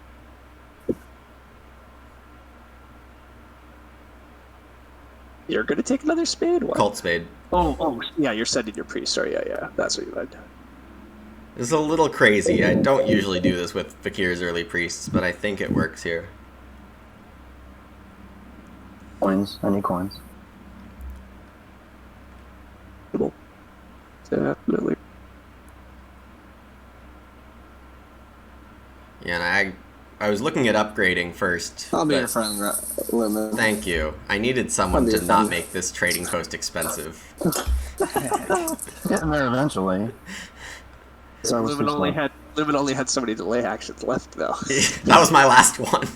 C: You're going to take another spade? What?
A: Cult spade.
C: Oh, yeah, you're sending your Priest. Sorry, yeah, that's what you meant.
A: This is a little crazy. I don't usually do this with Fakir's early priests, but I think it works here.
D: Coins. I need coins.
C: Cool. Definitely.
A: Yeah, and I was looking at upgrading first.
B: I'll be your friend, Lemon.
A: Thank you. I needed someone to not make this trading post expensive.
D: Getting there eventually. So
C: Lumen only had so many delay actions left, though.
A: That was my last one.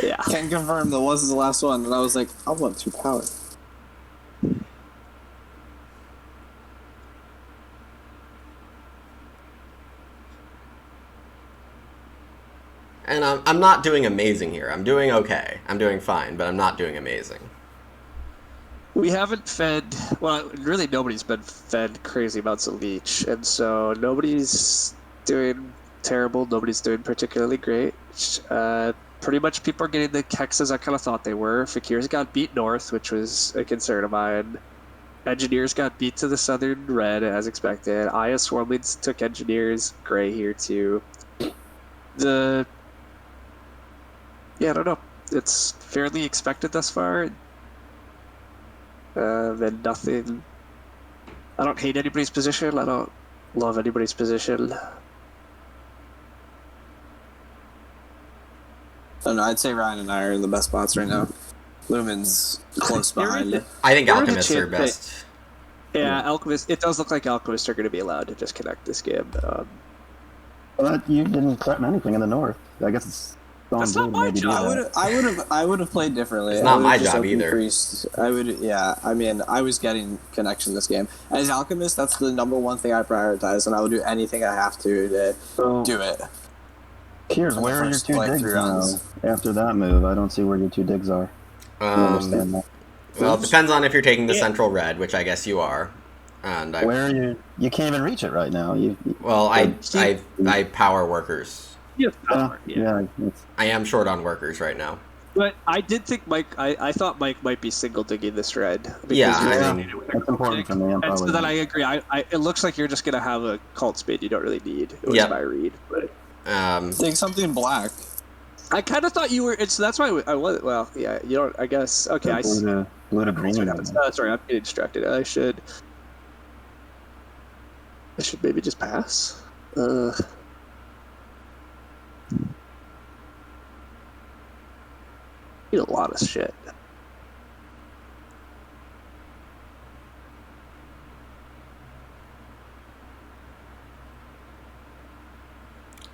C: Yeah.
B: Can confirm that was his last one, and I was like, I want 2 power.
A: And I'm not doing amazing here. I'm doing okay. I'm doing fine, but I'm not doing amazing.
C: We haven't fed, well, really nobody's been fed crazy amounts of leech, and so nobody's doing terrible, nobody's doing particularly great. Pretty much people are getting the hexes I kind of thought they were. Fakirs got beat north, which was a concern of mine. Engineers got beat to the southern red, as expected. Aya Swarmlings took Engineers gray here, too. Yeah, I don't know. It's fairly expected thus far. And nothing. I don't hate anybody's position. I don't love anybody's position.
B: I don't know. I'd say Ryan and I are in the best spots right now. Lumen's close behind.
A: I think
C: There is a
A: Alchemists are
C: chance
A: best.
C: Yeah, Alchemist. It does look like Alchemists are going to be allowed to disconnect this game.
D: But you didn't threaten anything in the north. I guess it's
C: That's not my job.
B: I would have played differently.
A: It's not
B: I would've
A: my
B: just
A: job
B: opened
A: either.
B: Priest. I would, yeah. I mean, I was getting connection this game as Alchemist. That's the number one thing I prioritize, and I will do anything I have to do it.
D: Here's
B: For the
D: where are your
B: first,
D: 2
B: like,
D: digs
B: 3
D: now?
B: rounds.
D: After that move, I don't see where your 2 digs are. I don't understand that.
A: Well, it depends on if you're taking the central red, which I guess you are. And
D: Where are you? You can't even reach it right now.
A: I power workers.
C: Yes, power,
D: yeah. It's,
A: I am short on workers right now.
C: But I did think Mike. I thought Mike might be single digging this red. because
A: Yeah,
C: you're
A: I
C: doing
A: mean,
C: it with a
D: that's
C: group
D: important
C: dig.
D: for me. I'm
C: And so
D: probably-
C: then I agree. It looks like you're just gonna have a cult spade you don't really need. It was
A: Yep.
C: my read, but
B: Take something black.
C: I kind of thought you were. So that's why I was. Well, yeah, you don't. I guess. Okay, I see.
D: blue to green.
C: Sorry, I'm getting distracted. I should maybe just pass. Need a lot of shit.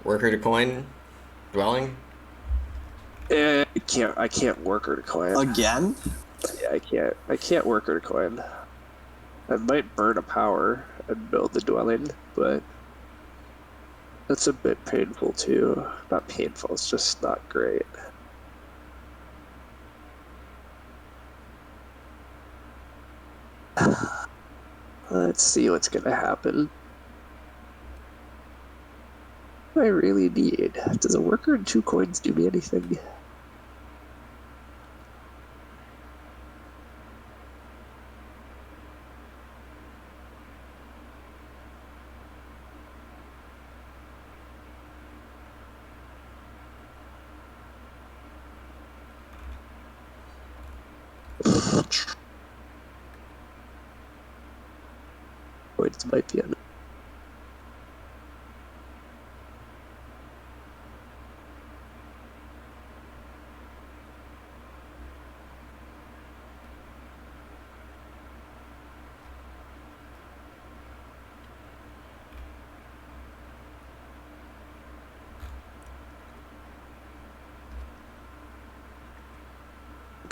A: Worker to coin, dwelling.
C: I can't work her to coin.
B: Again?
C: Yeah, I can't work her to coin. I might burn a power and build the dwelling, but that's a bit painful too. Not painful, it's just not great. Let's see what's gonna happen. What do I really need? Does a worker and 2 coins do me anything? Coins might be enough.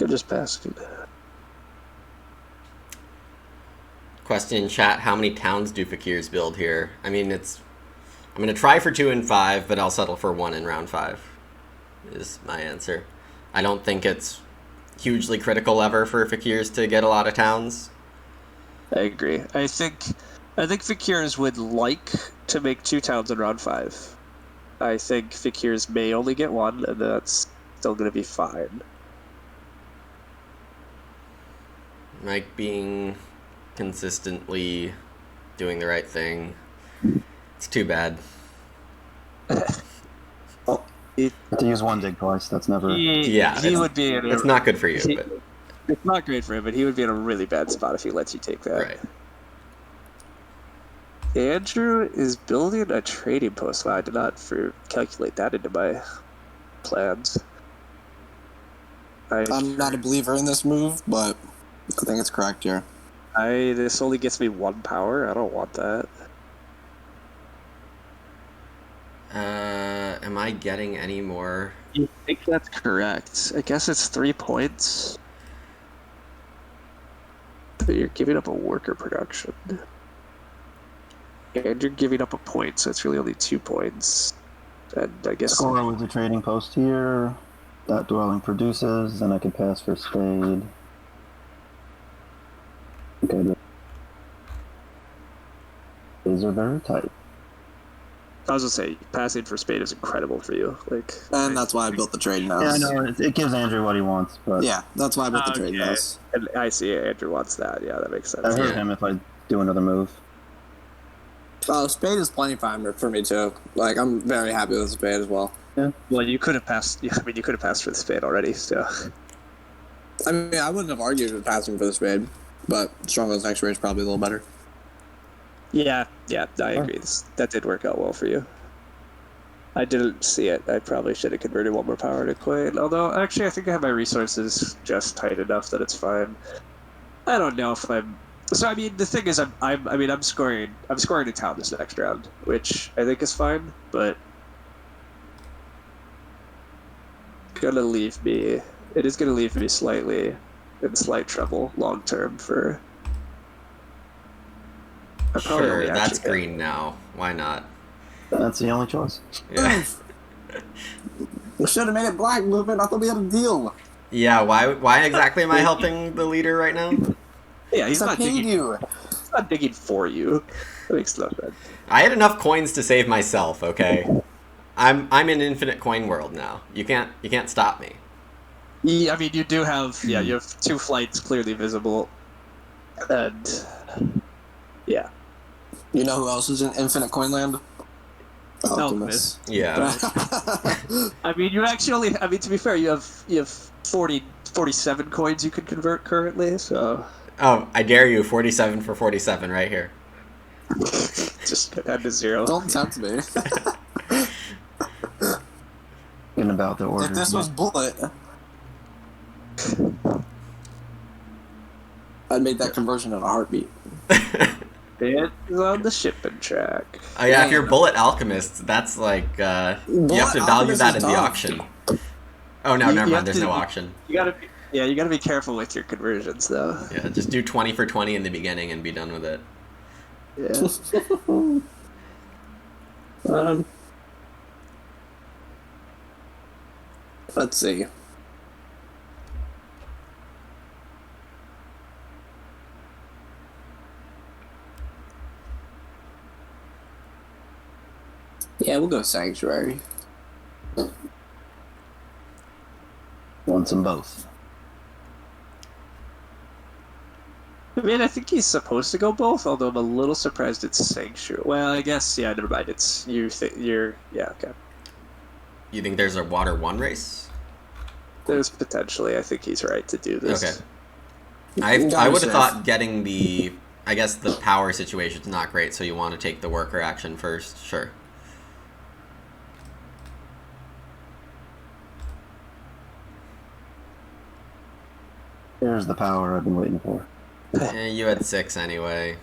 C: I'm just passing.
A: Question in chat: how many towns do Fakirs build here? I mean, I'm gonna try for 2 and 5, but I'll settle for 1 in round 5. Is my answer. I don't think it's hugely critical ever for Fakirs to get a lot of towns.
C: I agree. I think Fakirs would like to make 2 towns in round 5. I think Fakirs may only get 1, and that's still going to be fine.
A: Mike being consistently doing the right thing. It's too bad.
D: To use 1 dig twice, that's never.
C: He would be.
A: It's not good for you, but
C: It's not great for him, but he would be in a really bad spot if he lets you take that.
A: right.
C: Andrew is building a trading post. Wow, I did not calculate that into my plans.
B: I'm not a believer in this move, but I think it's correct here.
C: This only gets me 1 power. I don't want that.
A: Am I getting any more?
C: I think that's correct. I guess it's 3 points. But you're giving up a worker production. And you're giving up a point, so it's really only 2 points. And I guess
D: Score with the trading post here. That dwelling produces, then I can pass for spade. Okay, these are very tight.
C: I was gonna say passing for spade is incredible for you. Like,
B: And that's why I built the trading house.
D: Yeah, I know it gives Andrew what he wants, but
B: Yeah, that's why I built the trading house.
C: And I see Andrew wants that. Yeah, that makes sense.
D: I hurt
A: Yeah.
D: him if I do another move.
B: Spade is plenty fine for me too. Like, I'm very happy with spade as well.
C: Well, you could have passed. Yeah, I mean, you could have passed for the spade already. So,
B: I mean, I wouldn't have argued with passing for the spade, but Stronghold's next range is probably a little better.
C: yeah, I agree. That did work out well for you. I didn't see it. I probably should have converted one more power to coin. Although, actually, I think I have my resources just tight enough that it's fine. I don't know if I'm. So I mean, the thing is, I'm scoring a town this next round, which I think is fine, but it is gonna leave me slightly in slight trouble long term for.
A: Sure, that's green now. Why not?
D: That's the only choice.
A: Yeah.
B: We should have made it black, movement. I thought we had a deal.
A: Yeah, why exactly am I helping the leader right now?
C: Yeah, he's
B: I
C: not
B: paid
C: digging.
B: you.
C: He's not digging for you. That makes no sense.
A: I had enough coins to save myself, okay? I'm in infinite coin world now. You can't stop me.
C: Yeah, I mean, you do have you have 2 flights clearly visible, and yeah,
B: You know who else is in Infinite Coinland?
C: Alchemist.
A: Yeah.
C: I mean, you actually. I mean, to be fair, you have 47 coins you could convert currently. So
A: Oh, I dare you, 47 for 47 right here.
C: just add to 0.
B: Don't tempt me.
D: In about the order.
B: If this was Bullet, I'd made that conversion in a heartbeat.
C: It's on the shipping track.
A: Oh yeah, if you're Bullet Alchemist, that's like you have to value
B: Alchemist
A: that
B: is
A: in the
B: tough.
A: auction. Oh no,
C: You
A: never
C: have
A: mind. There's
C: to-
A: no auction.
C: You gotta be careful with your conversions, though.
A: Yeah, just do 20 for 20 in the beginning and be done with it.
C: Yeah.
B: Let's see. Yeah, we'll go Sanctuary.
D: Wants them both.
C: I mean, I think he's supposed to go both, although I'm a little surprised it's Sanctuary. Well, I guess, yeah, never mind. It's you're okay.
A: You think there's a Water 1 race?
C: There's potentially. I think he's right to do this.
A: Okay. I would have thought getting the, I guess the power situation's not great, so you want to take the worker action first. Sure.
D: Here's the power I've been waiting for.
A: You had 6 anyway.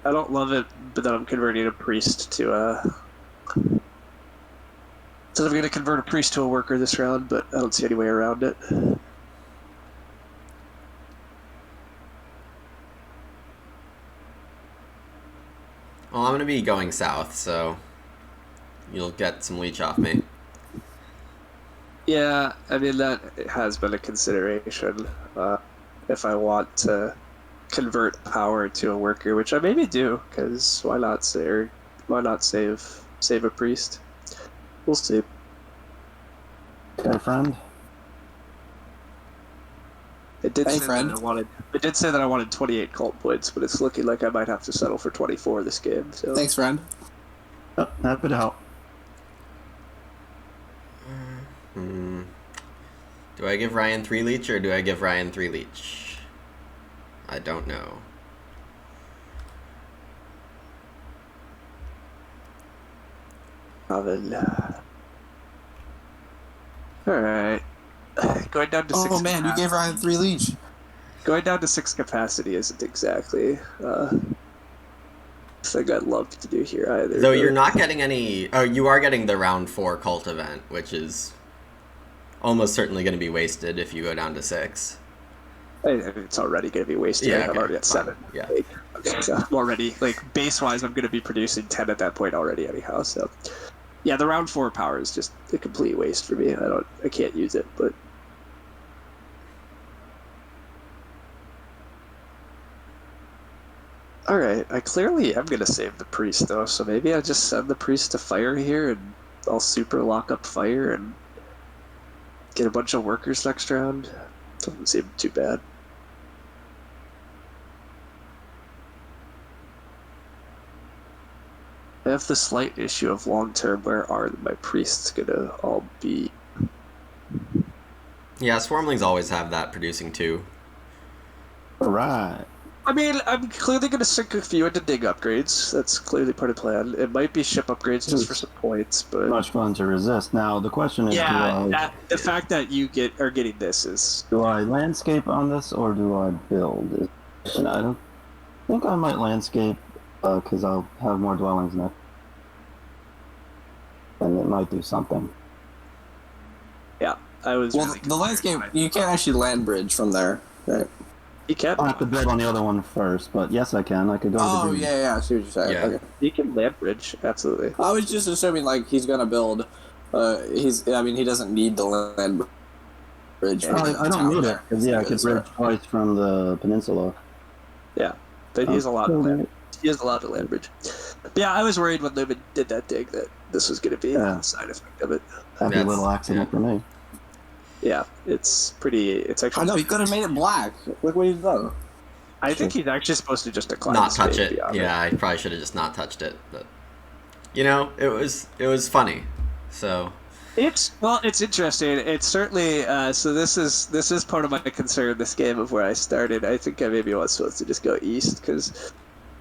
C: I don't love it, but then I'm converting a priest to a. So I'm going to convert a priest to a worker this round, but I don't see any way around it.
A: Well, I'm going to be going south, so you'll get some leech off me.
C: Yeah, I mean, that has been a consideration. If I want to convert power to a worker, which I maybe do, because why not save a priest? We'll see.
D: Okay, friend.
C: It did
B: Hey,
C: say
B: friend.
C: that I wanted 28 cult points, but it's looking like I might have to settle for 24 this game. So
B: Thanks, friend.
D: Oh, happy to help.
A: Do I give Ryan 3 leech or do I give Ryan 3 leech? I don't know.
C: Oven. All right. Going down to 6.
B: Oh man, you gave Ryan 3 leech.
C: Going down to 6 capacity isn't exactly thing I'd love to do here either.
A: Though
C: but-
A: you're not getting any... Oh, you are getting the round 4 cult event, which is almost certainly going to be wasted if you go down to 6.
C: It's already going to be wasted.
A: Yeah,
C: I'm
A: okay,
C: already at
A: fine.
C: 7.
A: Yeah.
C: So I'm already, like, base-wise, I'm going to be producing 10 at that point already anyhow, so... Yeah, the round 4 power is just a complete waste for me. I can't use it, but... Alright, I clearly am going to save the priest, though, so maybe I just send the priest to fire here, and I'll super lock up fire, and get a bunch of workers next round. Doesn't seem too bad. I have the slight issue of long term, where are my priests gonna all be?
A: Yeah, Swarmlings always have that producing 2.
D: Alright.
C: I mean, I'm clearly gonna sink a few into dig upgrades. That's clearly part of the plan. It might be ship upgrades just for some points, but
D: Much fun to resist. Now, the question is,
C: the fact that you are getting this is...
D: do I landscape on this or do I build? And I don't think I might landscape because I'll have more dwellings next. And it might do something.
C: Yeah, I was.
B: Well,
C: really
B: the landscape, you can't actually land bridge from there, right?
C: You can.
D: I'll have to build on the other one first, but yes, I can. I could go to the
B: Oh,
D: green.
B: yeah, I see what you're saying.
A: Yeah.
B: Okay.
C: You can land bridge, absolutely.
B: I was just assuming, like, he's gonna build. He doesn't need the land bridge.
D: I don't need it, because, I could bridge twice from the peninsula.
C: Yeah, but he is allowed to land. He is allowed to land bridge. But yeah, I was worried when Lumen did that dig that this was going to be a side effect of it.
D: Happy little accident for me.
C: Yeah, it's pretty. It's actually.
B: I know, he could have made it black. Look what he's done.
C: I think he's actually supposed to just decline.
A: Not touch it. Yeah, I probably should have just not touched it. But it was funny. So
C: it's interesting. It's certainly so. This is part of my concern. This game of where I started. I think I maybe was supposed to just go east because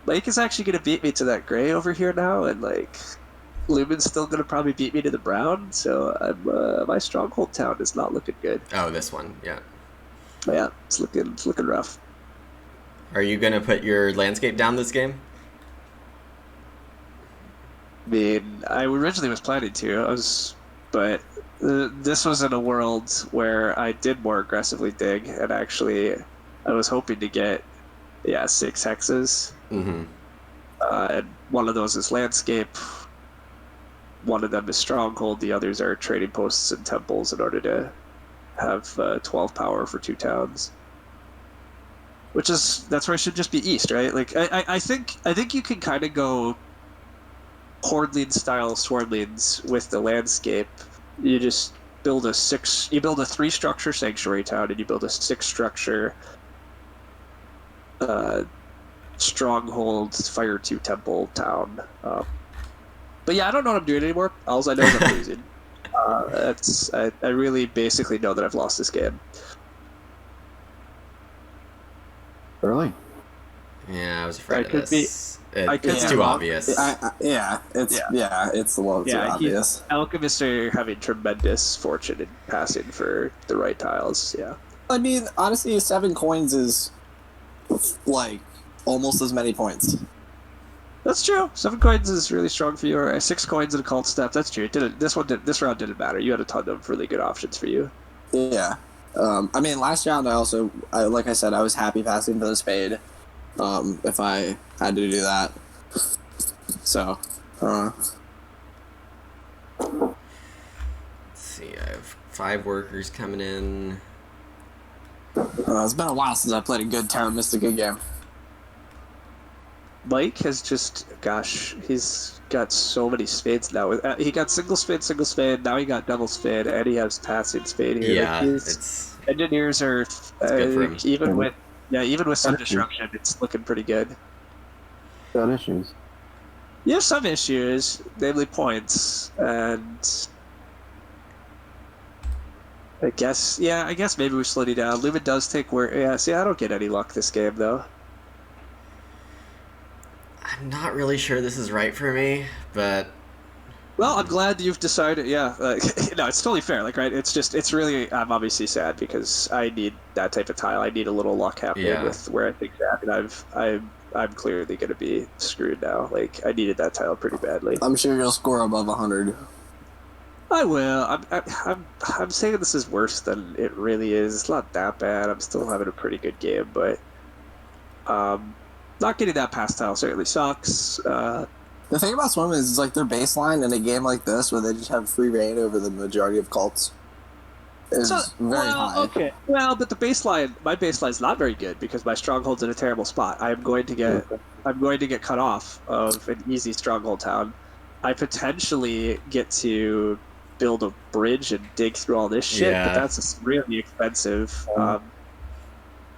C: Lake is actually going to beat me to that gray over here now, and like Lumen's still going to probably beat me to the brown. So I'm my stronghold town is not looking good.
A: Oh, this one, yeah.
C: Yeah, it's looking rough.
A: Are you gonna put your landscape down this game?
C: I mean, I originally was planning to. But this was in a world where I did more aggressively dig, and actually, I was hoping to get 6 hexes.
A: Mm-hmm.
C: And one of those is landscape. One of them is stronghold. The others are trading posts and temples in order to have 12 power for 2 towns. That's where I should just be east, right? Like I think you can kind of go Hordling style Swarmlings with the landscape. You just build a 3 structure sanctuary town, and you build a 6 structure stronghold fire 2 temple town. But yeah, I don't know what I'm doing anymore. All I know is I'm losing. I really basically know that I've lost this game.
A: Yeah, I was afraid of this. It's too obvious.
B: It's a little too obvious.
C: Alchemists are having tremendous fortune in passing for the right tiles. Yeah.
B: I mean, honestly, 7 coins is like almost as many points.
C: That's true. 7 coins is really strong for you. Or 6 coins in a cult step. That's true. This round didn't matter. You had a ton of really good options for you.
B: Yeah. I mean, last round like I said, I was happy passing for the spade. If I had to do that. So,
A: let's see, I have 5 workers coming in.
B: It's been a while since I played a good Terra Mystica game.
C: Mike has he's got so many spades now. He got single spade, now he got double spade, and he has passing spade here.
A: Yeah,
C: engineers are
A: good for him.
C: even with some disruption, it's looking pretty good.
D: Got issues.
C: You have some issues, namely points, and I guess maybe we slowed you down. Lumen does take where. Yeah, see, I don't get any luck this game though.
A: I'm not really sure this is right for me, but
C: well, I'm glad you've decided. Yeah, no, it's totally fair. Like, right? It's really. I'm obviously sad because I need that type of tile. I need a little luck happening with where I think that, and I'm clearly going to be screwed now. Like, I needed that tile pretty badly.
B: I'm sure you'll score above 100.
C: I will. I'm saying this is worse than it really is. It's not that bad. I'm still having a pretty good game, but not getting that past tile certainly sucks.
B: The thing about Swim is like their baseline in a game like this, where they just have free reign over the majority of cults, is very high.
C: Okay. Well, but my baseline is not very good because my stronghold's in a terrible spot. I'm going to get cut off of an easy stronghold town. I potentially get to build a bridge and dig through all this shit, but that's really expensive.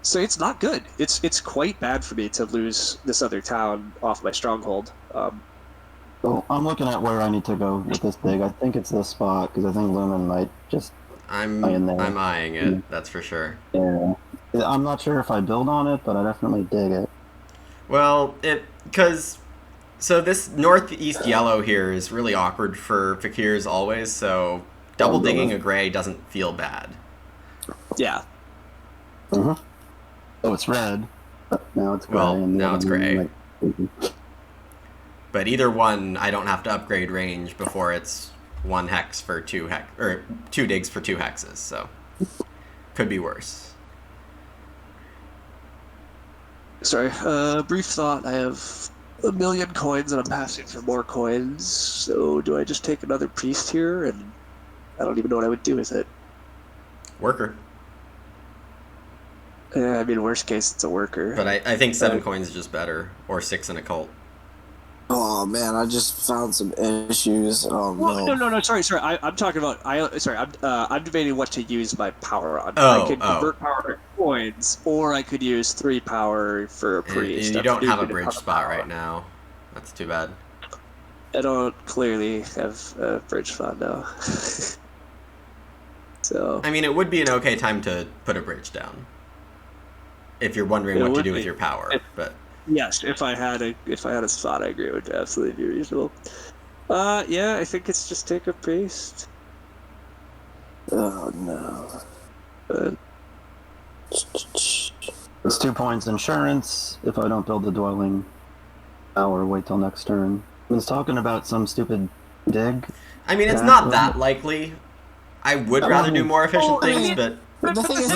C: So it's not good. It's quite bad for me to lose this other town off my stronghold.
D: So I'm looking at where I need to go with this dig. I think it's this spot because I think Lumen might just.
A: I'm eyeing it. That's for sure.
D: Yeah, I'm not sure if I build on it, but I definitely dig it.
A: Well, so this northeast yellow here is really awkward for Fakirs always. So double digging a gray doesn't feel bad.
C: Yeah.
D: Mm-hmm. So it's red. But now it's gray.
A: Well, now it's gray. But either one, I don't have to upgrade range before it's 1 hex for 2 digs for 2 hexes. So could be worse.
C: Sorry. Brief thought. I have 1 million coins and I'm passing for more coins. So do I just take another priest here? And I don't even know what I would do with it.
A: Worker.
C: Yeah, I mean, worst case, it's a worker.
A: But I think 7 coins is just better, or 6 in a cult.
B: Oh man, I just found some issues. Oh
C: no. Sorry. I'm talking about. I'm debating what to use my power on.
A: I
C: could convert power to coins, or I could use 3 power for a priest.
A: You don't have a bridge spot right now. That's too bad.
C: I don't clearly have a bridge spot now. So.
A: I mean, it would be an okay time to put a bridge down. If you're wondering what to do with your power, but.
C: Yes, if I had a spot, I agree. It would absolutely be reasonable. Yeah, I think it's just take a priest.
B: Oh no.
D: It's 2 points insurance if I don't build the dwelling. Or wait till next turn. I was talking about some stupid dig.
A: I mean, it's not that likely. I would rather do more efficient things, but.
B: But the thing is,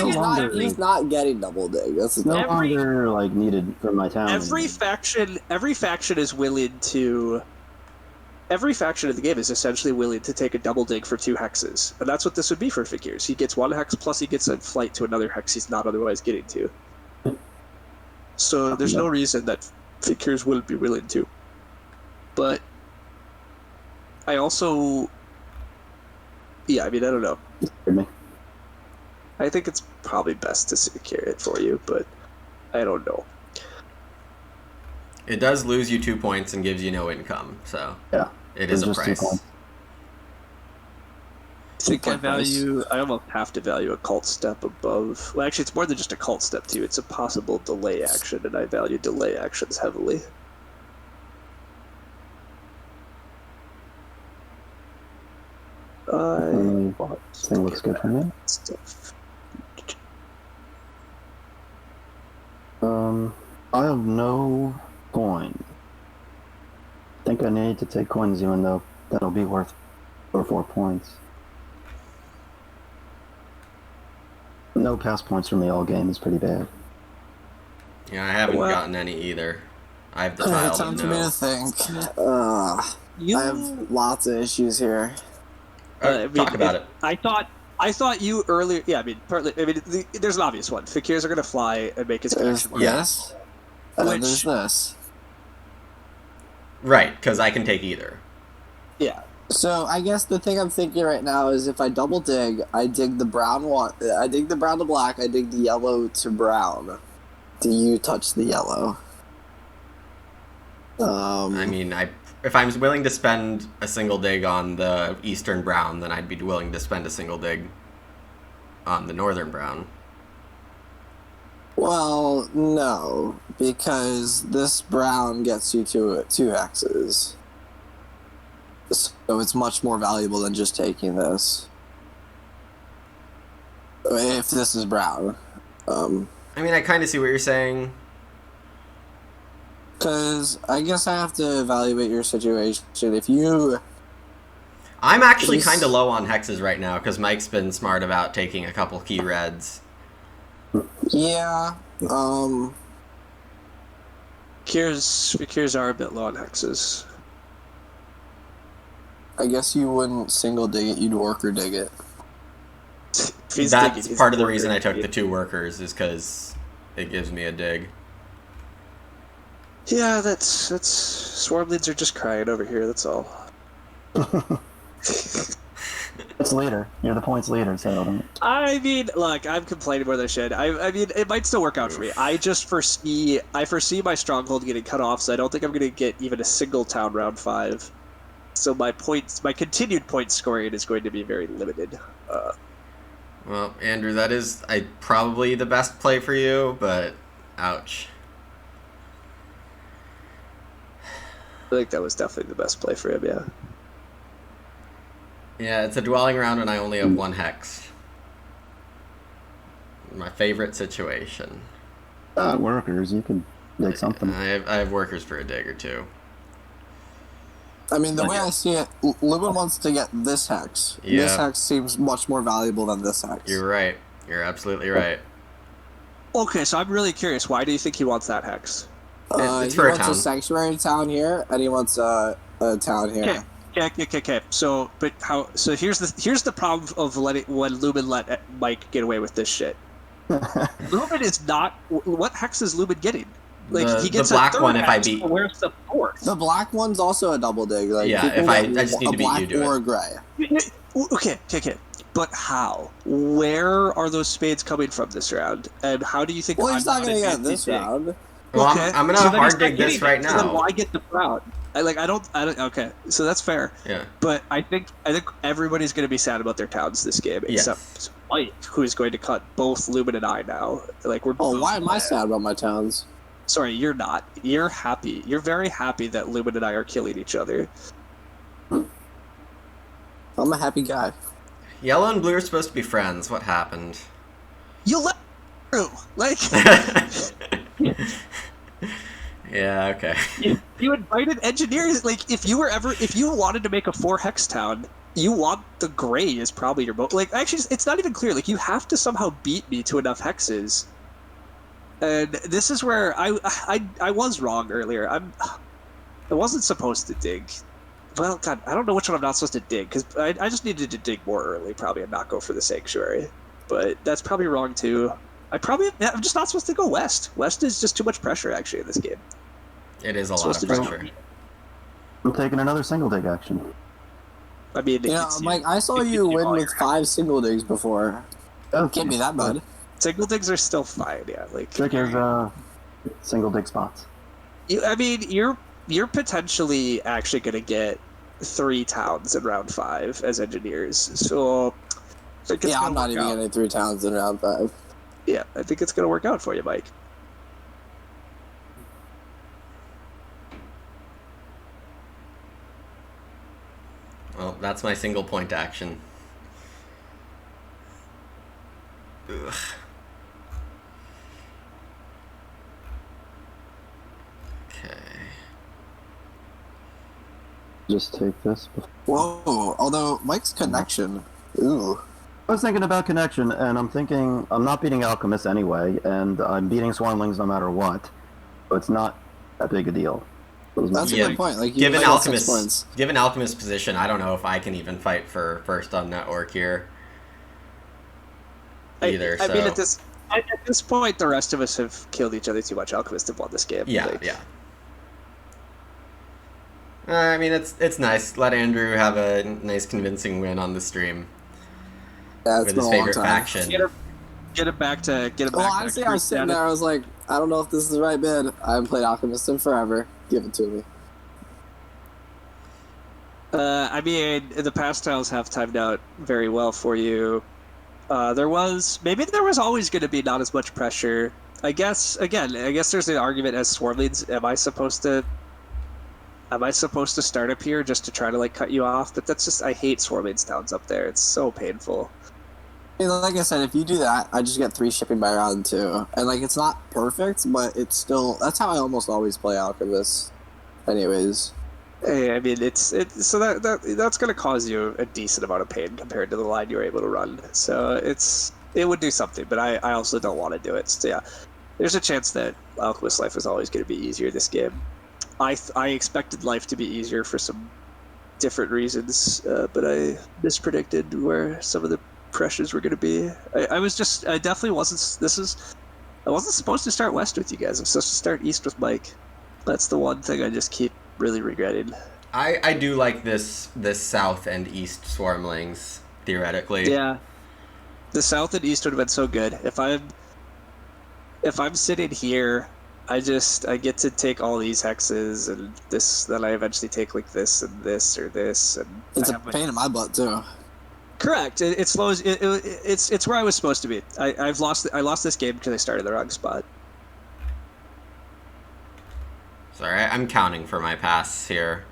B: he's not getting double dig. That's
D: no longer like needed for my town.
C: Every faction is willing to. Every faction in the game is essentially willing to take a double dig for 2 hexes, and that's what this would be for Fakirs. He gets 1 hex plus he gets a flight to another hex he's not otherwise getting to. So there's no reason that Fakirs wouldn't be willing to. But I also, yeah, I mean, I don't know. I think it's probably best to secure it for you, but I don't know.
A: It does lose you 2 points and gives you no income, so
D: yeah,
A: it is a price.
C: I think I almost have to value a cult step above. Well, actually, it's more than just a cult step, too. It's a possible delay action, and I value delay actions heavily.
D: Thing looks good for me.
C: Stuff.
D: I have no coin. I think I need to take coins even though that'll be worth 4 points. No pass points for me all game is pretty bad.
A: Yeah, I haven't gotten any either. I have the tile
B: time
A: to
B: for me
A: know.
B: to think. I have lots of issues here.
A: Talk about it.
C: I thought you earlier. Yeah, I mean, partly. I mean, there's an obvious one. Fakirs are going to fly and make his connection work.
B: Yes. And then there's this.
A: Right, because I can take either.
C: Yeah.
B: So I guess the thing I'm thinking right now is if I double dig, I dig the brown one. I dig the brown to black. I dig the yellow to brown. Do you touch the yellow?
A: I mean, if I'm willing to spend a single dig on the eastern brown, then I'd be willing to spend a single dig on the northern brown.
B: Well, no, because this brown gets you to 2 hexes. So it's much more valuable than just taking this. If this is brown.
A: I mean, I kind of see what you're saying.
B: Because I guess I have to evaluate your situation. If you...
A: I'm actually kind of low on hexes right now because Mike's been smart about taking a couple key reds.
B: Yeah.
C: Cures are a bit low on hexes.
B: I guess you wouldn't single dig it, you'd worker dig it.
A: That's part of the reason I took the 2 workers is because it gives me a dig.
C: Yeah, that's Swarmlings are just crying over here, that's all.
D: It's later. You're the points leader, so...
C: I mean, look, I'm complaining more than I should. I mean, it might still work out for me. I foresee my stronghold getting cut off, so I don't think I'm going to get even a single town round 5. So my continued point scoring is going to be very limited.
A: Well, Andrew, that is probably the best play for you, but ouch.
C: I think that was definitely the best play for him, yeah.
A: Yeah, it's a dwelling round and I only have 1 hex. My favorite situation.
D: Workers, you can dig something.
A: I have workers for a dig or 2.
B: I mean, the way I see it, Lubin wants to get this hex.
A: Yeah.
B: This hex seems much more valuable than this hex.
A: You're right. You're absolutely right.
C: Okay, so I'm really curious. Why do you think he wants that hex?
A: It's
B: He
A: for a
B: wants
A: town.
B: a sanctuary town here, and he wants a town here.
C: Okay. So, but how? So here's the problem of when Lubin let Mike get away with this shit. Lubin is not. What hex is Lubin getting? Like he gets
A: the black
C: a third
A: one if I
C: hex,
A: beat.
C: but where's the 4th?
B: The black one's also a double dig. Like,
A: Yeah,
B: you can
A: if I
B: get
A: just need
B: a
A: to beat
B: black
A: you to
B: or
A: it.
B: a gray.
C: Okay. But how? Where are those spades coming from this round? And how do you think?
B: Well,
C: I'm
B: he's not going to get this
C: dig?
B: round.
A: Well,
C: Okay,
A: I'm gonna
C: so then he's
A: hard dig
C: not
A: this
C: getting
A: right
C: it. So then
A: now.
C: why get the round? I don't. Okay, so that's fair.
A: Yeah.
C: But I think everybody's going to be sad about their towns this game,
A: Yes.
C: except Mike, who is going to cut both Lubin and I now. Like we're.
B: Oh,
C: both
B: why am I
C: mad.
B: sad about my towns?
C: Sorry, you're not. You're happy. You're very happy that Lubin and I are killing each other.
B: I'm a happy guy.
A: Yellow and blue are supposed to be friends. What happened?
C: You let through. Like
A: Yeah. Okay.
C: you invited engineers. Like if you wanted to make a 4 hex town, you want the gray is probably your vote. Like actually, it's not even clear. Like you have to somehow beat me to enough hexes. And this is where I was wrong earlier. I wasn't supposed to dig. Well, God, I don't know which one I'm not supposed to dig because I just needed to dig more early, probably, and not go for the sanctuary. But that's probably wrong too. I'm just not supposed to go west. West is just too much pressure actually in this game.
A: It is a lot
C: Supposed
A: of
C: to just-
A: pressure.
D: I'm taking another single dig action.
C: I mean,
B: Mike, I saw
C: it
B: you
C: gives
B: win
C: all
B: with
C: your
B: 5 single digs before.
D: Oh,
B: Can't be that bad.
C: single digs are still fine. Yeah, like
D: Trick is single dig spots.
C: you're potentially actually going to get 3 towns in round 5 as engineers. So I think it's
B: Yeah,
C: gonna
B: I'm not
C: work
B: even
C: out.
B: getting 3 towns in round 5.
C: Yeah, I think it's going to work out for you, Mike.
A: Well, that's my single point action. Ugh. Okay.
D: Just take this.
B: Whoa, although Mike's connection. Ooh.
D: I was thinking about connection, and I'm thinking I'm not beating Alchemist anyway, and I'm beating Swarmlings no matter what. So it's not that big a deal.
B: That's
A: Yeah,
B: a good point. Like, you
A: Given
B: might get 6 points.
A: Alchemist's position, I don't know if I can even fight for first on network here. Either.
C: I
A: so.
C: mean, at this point, the rest of us have killed each other too much. Alchemists have won this game.
A: Yeah,
C: Like,
A: yeah. I mean, it's nice. Let Andrew have a nice, convincing win on the stream
B: Yeah, it's
A: with
B: been
A: his
B: a long
A: favorite
B: time.
A: faction.
C: Get it back to get it back.
B: Well,
C: to
B: honestly, I was sitting there, I was like, I don't know if this is the right bid. I haven't played Alchemist in forever. Give it to me.
C: I mean, the past tiles have timed out very well for you. There was always going to be not as much pressure. I guess there's an argument as Swarmlings. Am I supposed to start up here just to try to like cut you off? But that's just I hate Swarmlings towns up there. It's so painful.
B: I mean, like I said, if you do that, I just get 3 shipping by round 2. And, like, it's not perfect, but it's still... That's how I almost always play Alchemist. Anyways.
C: Hey, I mean, so that's going to cause you a decent amount of pain compared to the line you're able to run. So it would do something, but I also don't want to do it. So yeah, there's a chance that Alchemist Life is always going to be easier this game. I expected life to be easier for some different reasons, but I mispredicted where some of the pressures were going to be. I definitely wasn't. I wasn't supposed to start west with you guys. I'm supposed to start east with Mike. That's the one thing I just keep really regretting.
A: I do like this south and east swarmlings theoretically.
C: Yeah, the south and east would have been so good. If I'm sitting here, I get to take all these hexes and this. Then I eventually take like this and this or this, and
B: It's
C: I
B: a
C: have
B: pain in my butt too.
C: Correct. It slows. It's where I was supposed to be. I lost this game because I started the wrong spot.
A: Sorry, I'm counting for my pass here,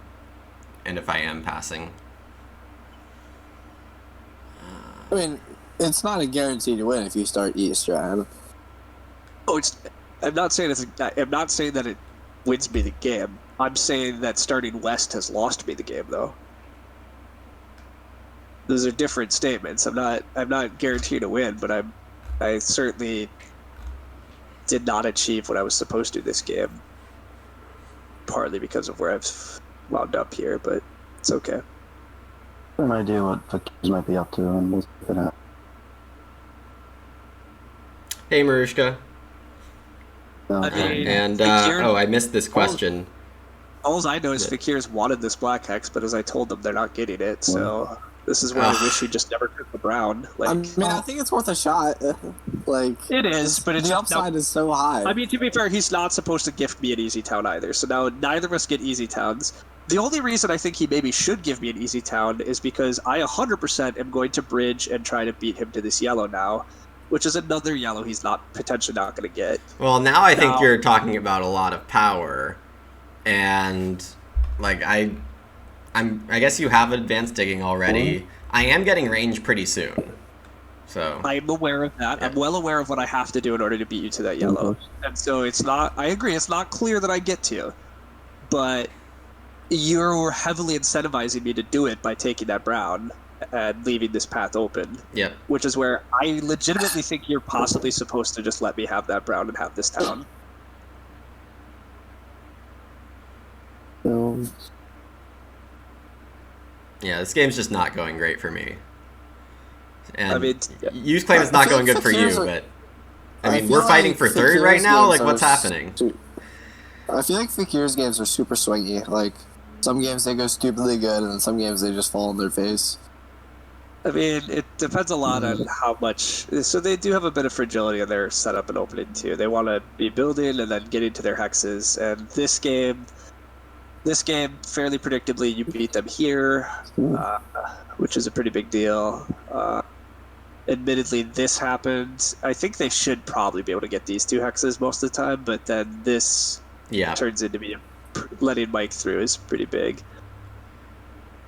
A: and if I am passing.
B: I mean, it's not a guarantee to win if you start east, right?
C: Oh, I'm not saying that it wins me the game. I'm saying that starting west has lost me the game, though. Those are different statements. I'm not guaranteed to win, but I certainly did not achieve what I was supposed to this game. Partly because of where I've wound up here, but it's okay.
D: I have no idea what Fakirs might be up to, and we'll see it out.
A: Hey, Marushka.
C: I mean,
A: And
C: Fakir,
A: I missed this question.
C: all I know is Fakir's wanted this black hex, but as I told them, they're not getting it. So this is where I wish he just never took the brown. Like,
B: I mean, I think it's worth a shot. Like
C: it is, but it's
B: the upside is so high.
C: I mean, to be fair, he's not supposed to gift me an easy town either. So now neither of us get easy towns. The only reason I think he maybe should give me an easy town is because I 100% am going to bridge and try to beat him to this yellow now, which is another yellow he's potentially not going to get.
A: Well, now I think you're talking about a lot of power, and like I guess you have advanced digging already. I am getting range pretty soon, so
C: I'm aware of that.
A: Yeah.
C: I'm well aware of what I have to do in order to beat you to that yellow, and so it's not. I agree. It's not clear that I get to, but you're heavily incentivizing me to do it by taking that brown and leaving this path open.
A: Yep.
C: Which is where I legitimately think you're possibly supposed to just let me have that brown and have this town.
D: So,
A: Yeah, this game's just not going great for me. And
C: I mean,
A: use claim it's not going good for you, but I mean, we're fighting for third right now. Like, what's happening?
B: I feel like Fakir's games are super swingy. Like, some games they go stupidly good, and then some games they just fall on their face.
C: I mean, it depends a lot on how much. So they do have a bit of fragility in their setup and opening too. They want to be building and then getting to their hexes. And this game, fairly predictably, you beat them here, which is a pretty big deal. Admittedly, this happened. I think they should probably be able to get these two hexes most of the time, but then this turns into me letting Mike through is pretty big.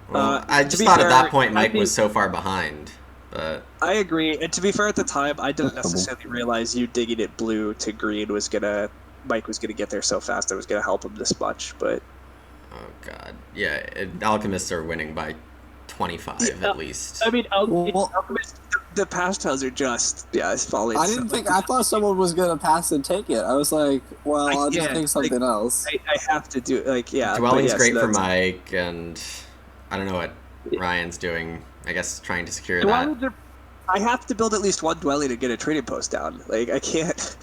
A: Well, I just thought at that point Mike was so far behind. But
C: I agree, and to be fair, at the time, I didn't necessarily realize you digging it blue to green Mike was gonna get there so fast. It was gonna help him this much, but
A: oh god, yeah, alchemists are winning by 25 at least.
C: I mean, Alchemist, the pastiles are just it's falling.
B: I thought someone was gonna pass and take it. I was like, well, I'll just think something else.
C: I have to do
A: Dwelling's great for Mike, and I don't know what Ryan's doing. I guess trying to secure that.
C: I have to build at least one dwelling to get a trading post down. Like, I can't.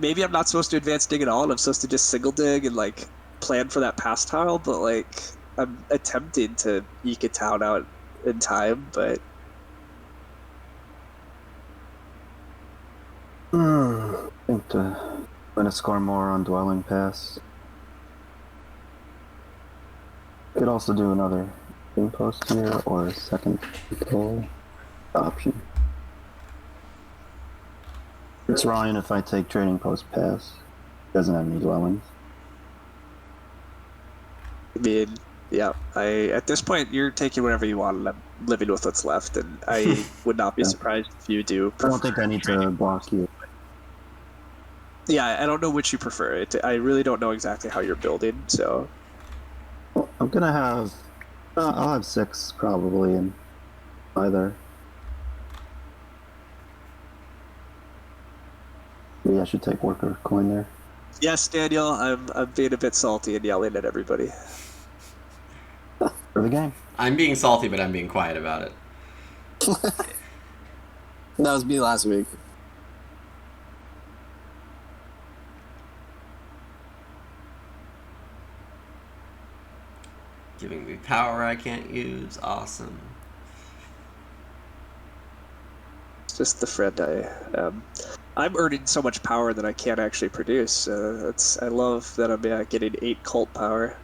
C: Maybe I'm not supposed to advance dig at all, and I'm supposed to just single dig and like plan for that pass tile. But like, I'm attempting to eke a town out in time, but.
D: I think I'm going to score more on Dwelling Pass. Could also do another thing post here or a second goal option. It's Ryan if I take trading post pass. Doesn't have any dwellings.
C: I mean, yeah. At this point you're taking whatever you want, and I'm living with what's left, and I would not be surprised if you do.
D: I don't think I need to block you.
C: Yeah, I don't know which you prefer. I really don't know exactly how you're building, so.
D: gonna have. I'll have 6 probably in either. Maybe I should take worker coin there.
C: Yes, Daniel, I'm being a bit salty and yelling at everybody.
D: For the game.
A: I'm being salty, but I'm being quiet about it.
B: That was me last week.
A: Giving me power I can't use. Awesome.
C: It's just the friend I'm earning so much power that I can't actually produce. I love that I'm getting 8 cult power.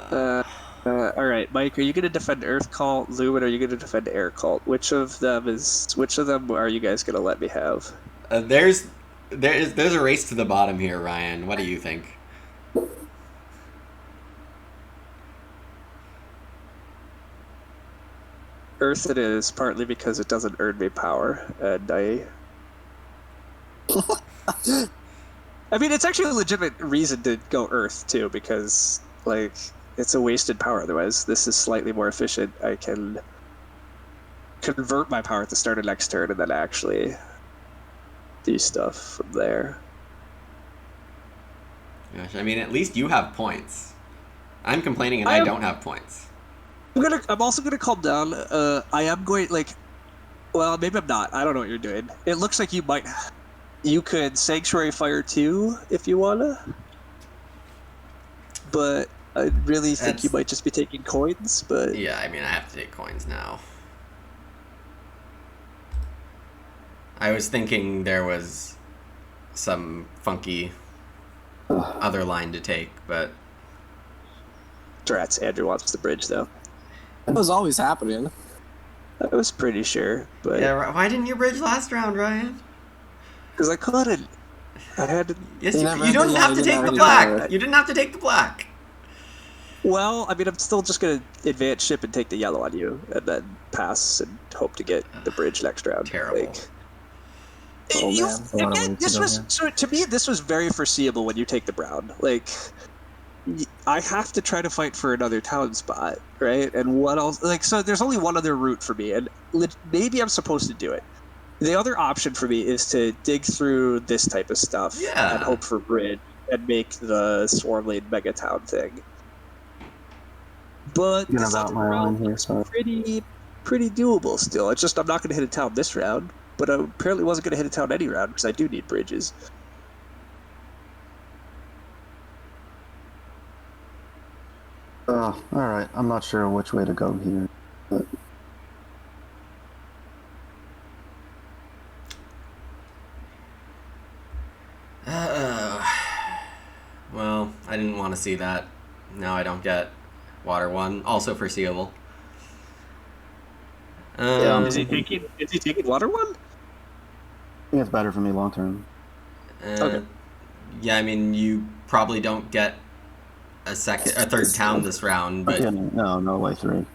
C: All right, Mike, are you going to defend Earth Cult? Lumen, are you going to defend Air Cult? Which of them are you guys going to let me have?
A: There's a race to the bottom here, Ryan. What do you think?
C: Earth it is, partly because it doesn't earn me power, and I mean, it's actually a legitimate reason to go Earth, too, because, like, it's a wasted power otherwise. This is slightly more efficient. I can convert my power at the start of next turn and then actually do stuff from there.
A: Gosh, I mean, at least you have points. I'm complaining and I don't have points.
C: I'm also gonna calm down. I am going, like, well, maybe I'm not. I don't know what you're doing. It looks like you could Sanctuary Fire 2 if you wanna, but I really think you might just be taking coins. But
A: yeah, I mean, I have to take coins now. I was thinking there was some funky other line to take, but
C: Drats, Andrew wants the bridge though.
B: That was always happening.
C: I was pretty sure, but
A: yeah, why didn't you bridge last round, Ryan?
C: because I couldn't. I had to.
A: Yes,
B: You
A: you
B: never
A: don't
B: did,
A: have
B: you
A: to
B: didn't
A: take the
B: already
A: black.
B: do it.
A: You didn't have to take the black.
C: Well, I mean, I'm still just gonna advance ship and take the yellow on you, and then pass and hope to get the bridge next round.
A: Terrible.
C: Like,
B: Oh,
C: you-
B: man.
D: A lot of
C: again,
D: ways
C: this
D: to go
C: was
D: here.
C: so to me. This was very foreseeable when you take the brown. Like, I have to try to fight for another town spot, right? And what else? Like, so there's only one other route for me, and maybe I'm supposed to do it. The other option for me is to dig through this type of stuff
A: Yeah.
C: and hope for bridge and make the Swarm Lane Mega Town thing. But
D: I'm gonna
C: this
D: route
C: other
D: my line
C: round
D: here,
C: looks
D: so
C: pretty doable still. It's just I'm not going to hit a town this round, but I apparently wasn't going to hit a town any round because I do need bridges.
D: all right. I'm not sure which way to go here. But
A: Well, I didn't want to see that. Now I don't get water one. Also foreseeable.
D: Yeah,
C: Is he taking water one?
D: I think it's better for me long term.
C: Okay.
A: Yeah, I mean, you probably don't get a third town this round, but
D: No way 3.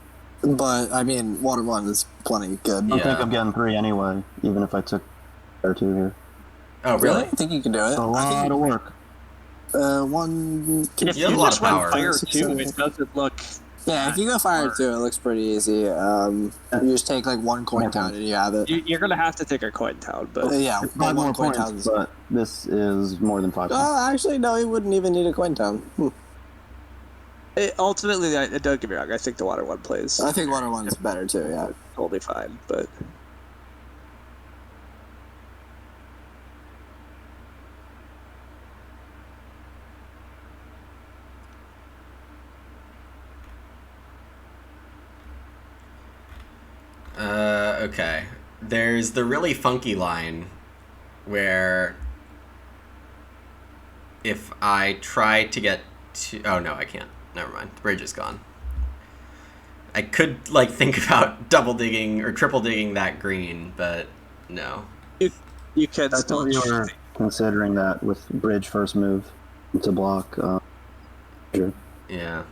B: But, I mean, Water 1 is plenty good.
D: I think I'm getting 3 anyway, even if I took or 2 here.
A: oh really?
B: I think you can do it.
D: It's a
B: I
D: lot
B: think,
D: of work.
B: one...
C: If
A: You have a lot of power.
C: Fire 2, it doesn't look.
B: Yeah, if you go Fire 2, it looks pretty easy. You just take, like, one coin town and you have it.
C: You're going to have to take a coin town, but
B: Yeah,
D: It's 5
B: one
D: more
B: coin
D: points,
B: town.
D: but this is more than 5 points.
B: Actually, no, you wouldn't even need a coin town.
C: ultimately, don't get me wrong. I think the water one plays
B: I think Water 1 is better, too, yeah.
C: totally fine, but.
A: Okay. There's the really funky line where if I try to get to... Oh, no, I can't. Never mind. The bridge is gone. I could, like, think about double digging or triple digging that green, but no.
C: You can
D: I
C: still.
D: thought you were considering that with bridge first move to block. Sure.
A: Yeah.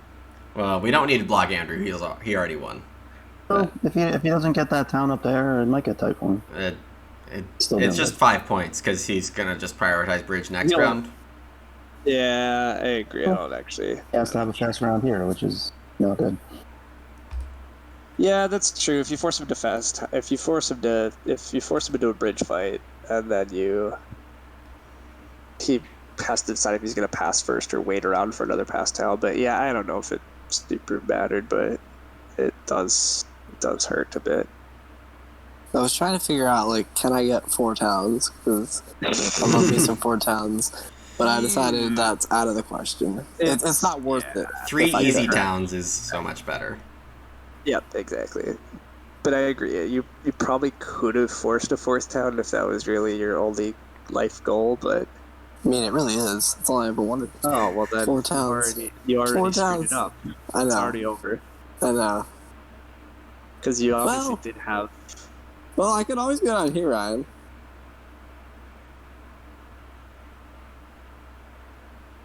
A: Well, we don't need to block Andrew. He already won.
D: Well, if he doesn't get that town up there, it might get tight for him. Still
A: It's
D: down
A: just 5 points because he's going to just prioritize bridge next
C: No.
A: round.
C: Yeah, I agree on it, actually.
D: He has to have a fast round here, which is not good.
C: Yeah, that's true. If you force him to if you force him into a bridge fight, and then he has to decide if he's going to pass first or wait around for another pass towel. But yeah, I don't know if it super mattered, but it does hurt a bit.
B: I was trying to figure out, like, can I get 4 towns? Because I love me some 4 towns. But I decided that's out of the question. It's not worth it.
A: 3
B: if I
A: easy
B: get hurt.
A: towns is so much better.
C: Yep, exactly. But I agree. You probably could have forced a 4th town if that was really your only life goal, but
B: I mean, it really is. That's all I ever wanted.
C: oh well, then
B: 4 towns.
C: you already
B: 4
C: screwed
B: towns.
C: it up.
B: I know.
C: It's already over
B: I know.
C: because you obviously
B: Well-
C: did have.
B: Well, I could always get on here, Ryan.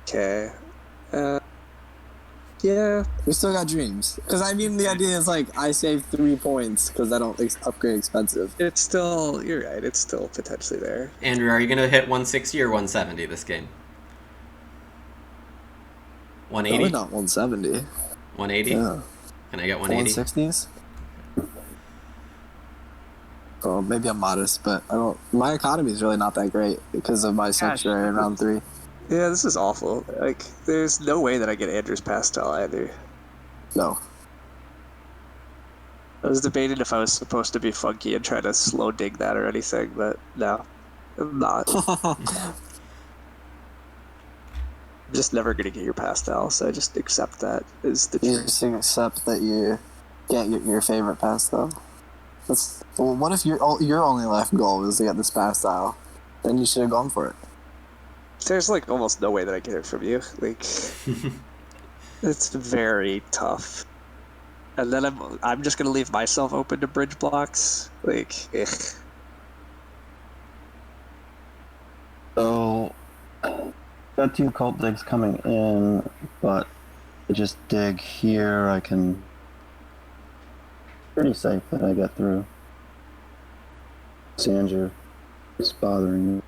C: Okay. Yeah.
B: We still got dreams. Because, I mean, the idea is, like, I save 3 points because I don't upgrade expensive.
C: It's still. You're right. It's still potentially there.
A: Andrew, are you going to hit 160 or 170 this game? 180?
B: Probably not 170.
A: 180?
B: Yeah.
A: Can I get 180?
B: 160s? Oh, maybe I'm modest, but I don't. My economy is really not that great because of my sanctuary in round 3.
C: Yeah, this is awful. Like, there's no way that I get Andrew's pastel either.
B: No.
C: I was debating if I was supposed to be funky and try to slow dig that or anything, but no, I'm not. I'm just never gonna get your pastel, so I just accept that is the
B: You
C: truth.
B: just accept that you can't get your favorite pastel. Well, what if your only life goal is to get this pastel? Then you should have gone for it.
C: There's like almost no way that I get it from you. Like, it's very tough. And then I'm just gonna leave myself open to bridge blocks. Like,
D: So, got 2 cult digs coming in, but I just dig here. I can. Pretty safe that I get through. Sandra is bothering me.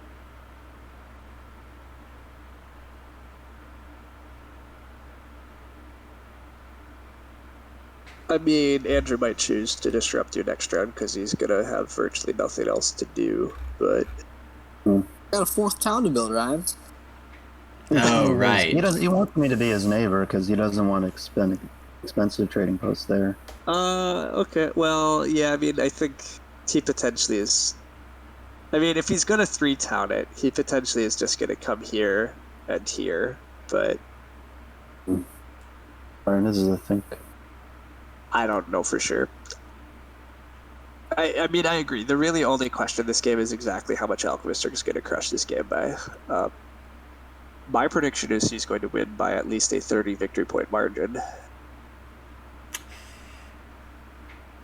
C: I mean, Andrew might choose to disrupt your next round because he's gonna have virtually nothing else to do. But
B: Got a 4th town to build, Ryan.
A: Oh, right.
D: He wants me to be his neighbor because he doesn't want to expend expensive trading posts there.
C: okay. Well, yeah. I mean, I think he potentially is. I mean, if he's gonna 3-town it, he potentially is just gonna come here and here. But
D: Alright, this is I think.
C: I don't know for sure. I mean, I agree. The really only question in this game is exactly how much Alchemist is going to crush this game by. My prediction is he's going to win by at least a 30 victory point margin.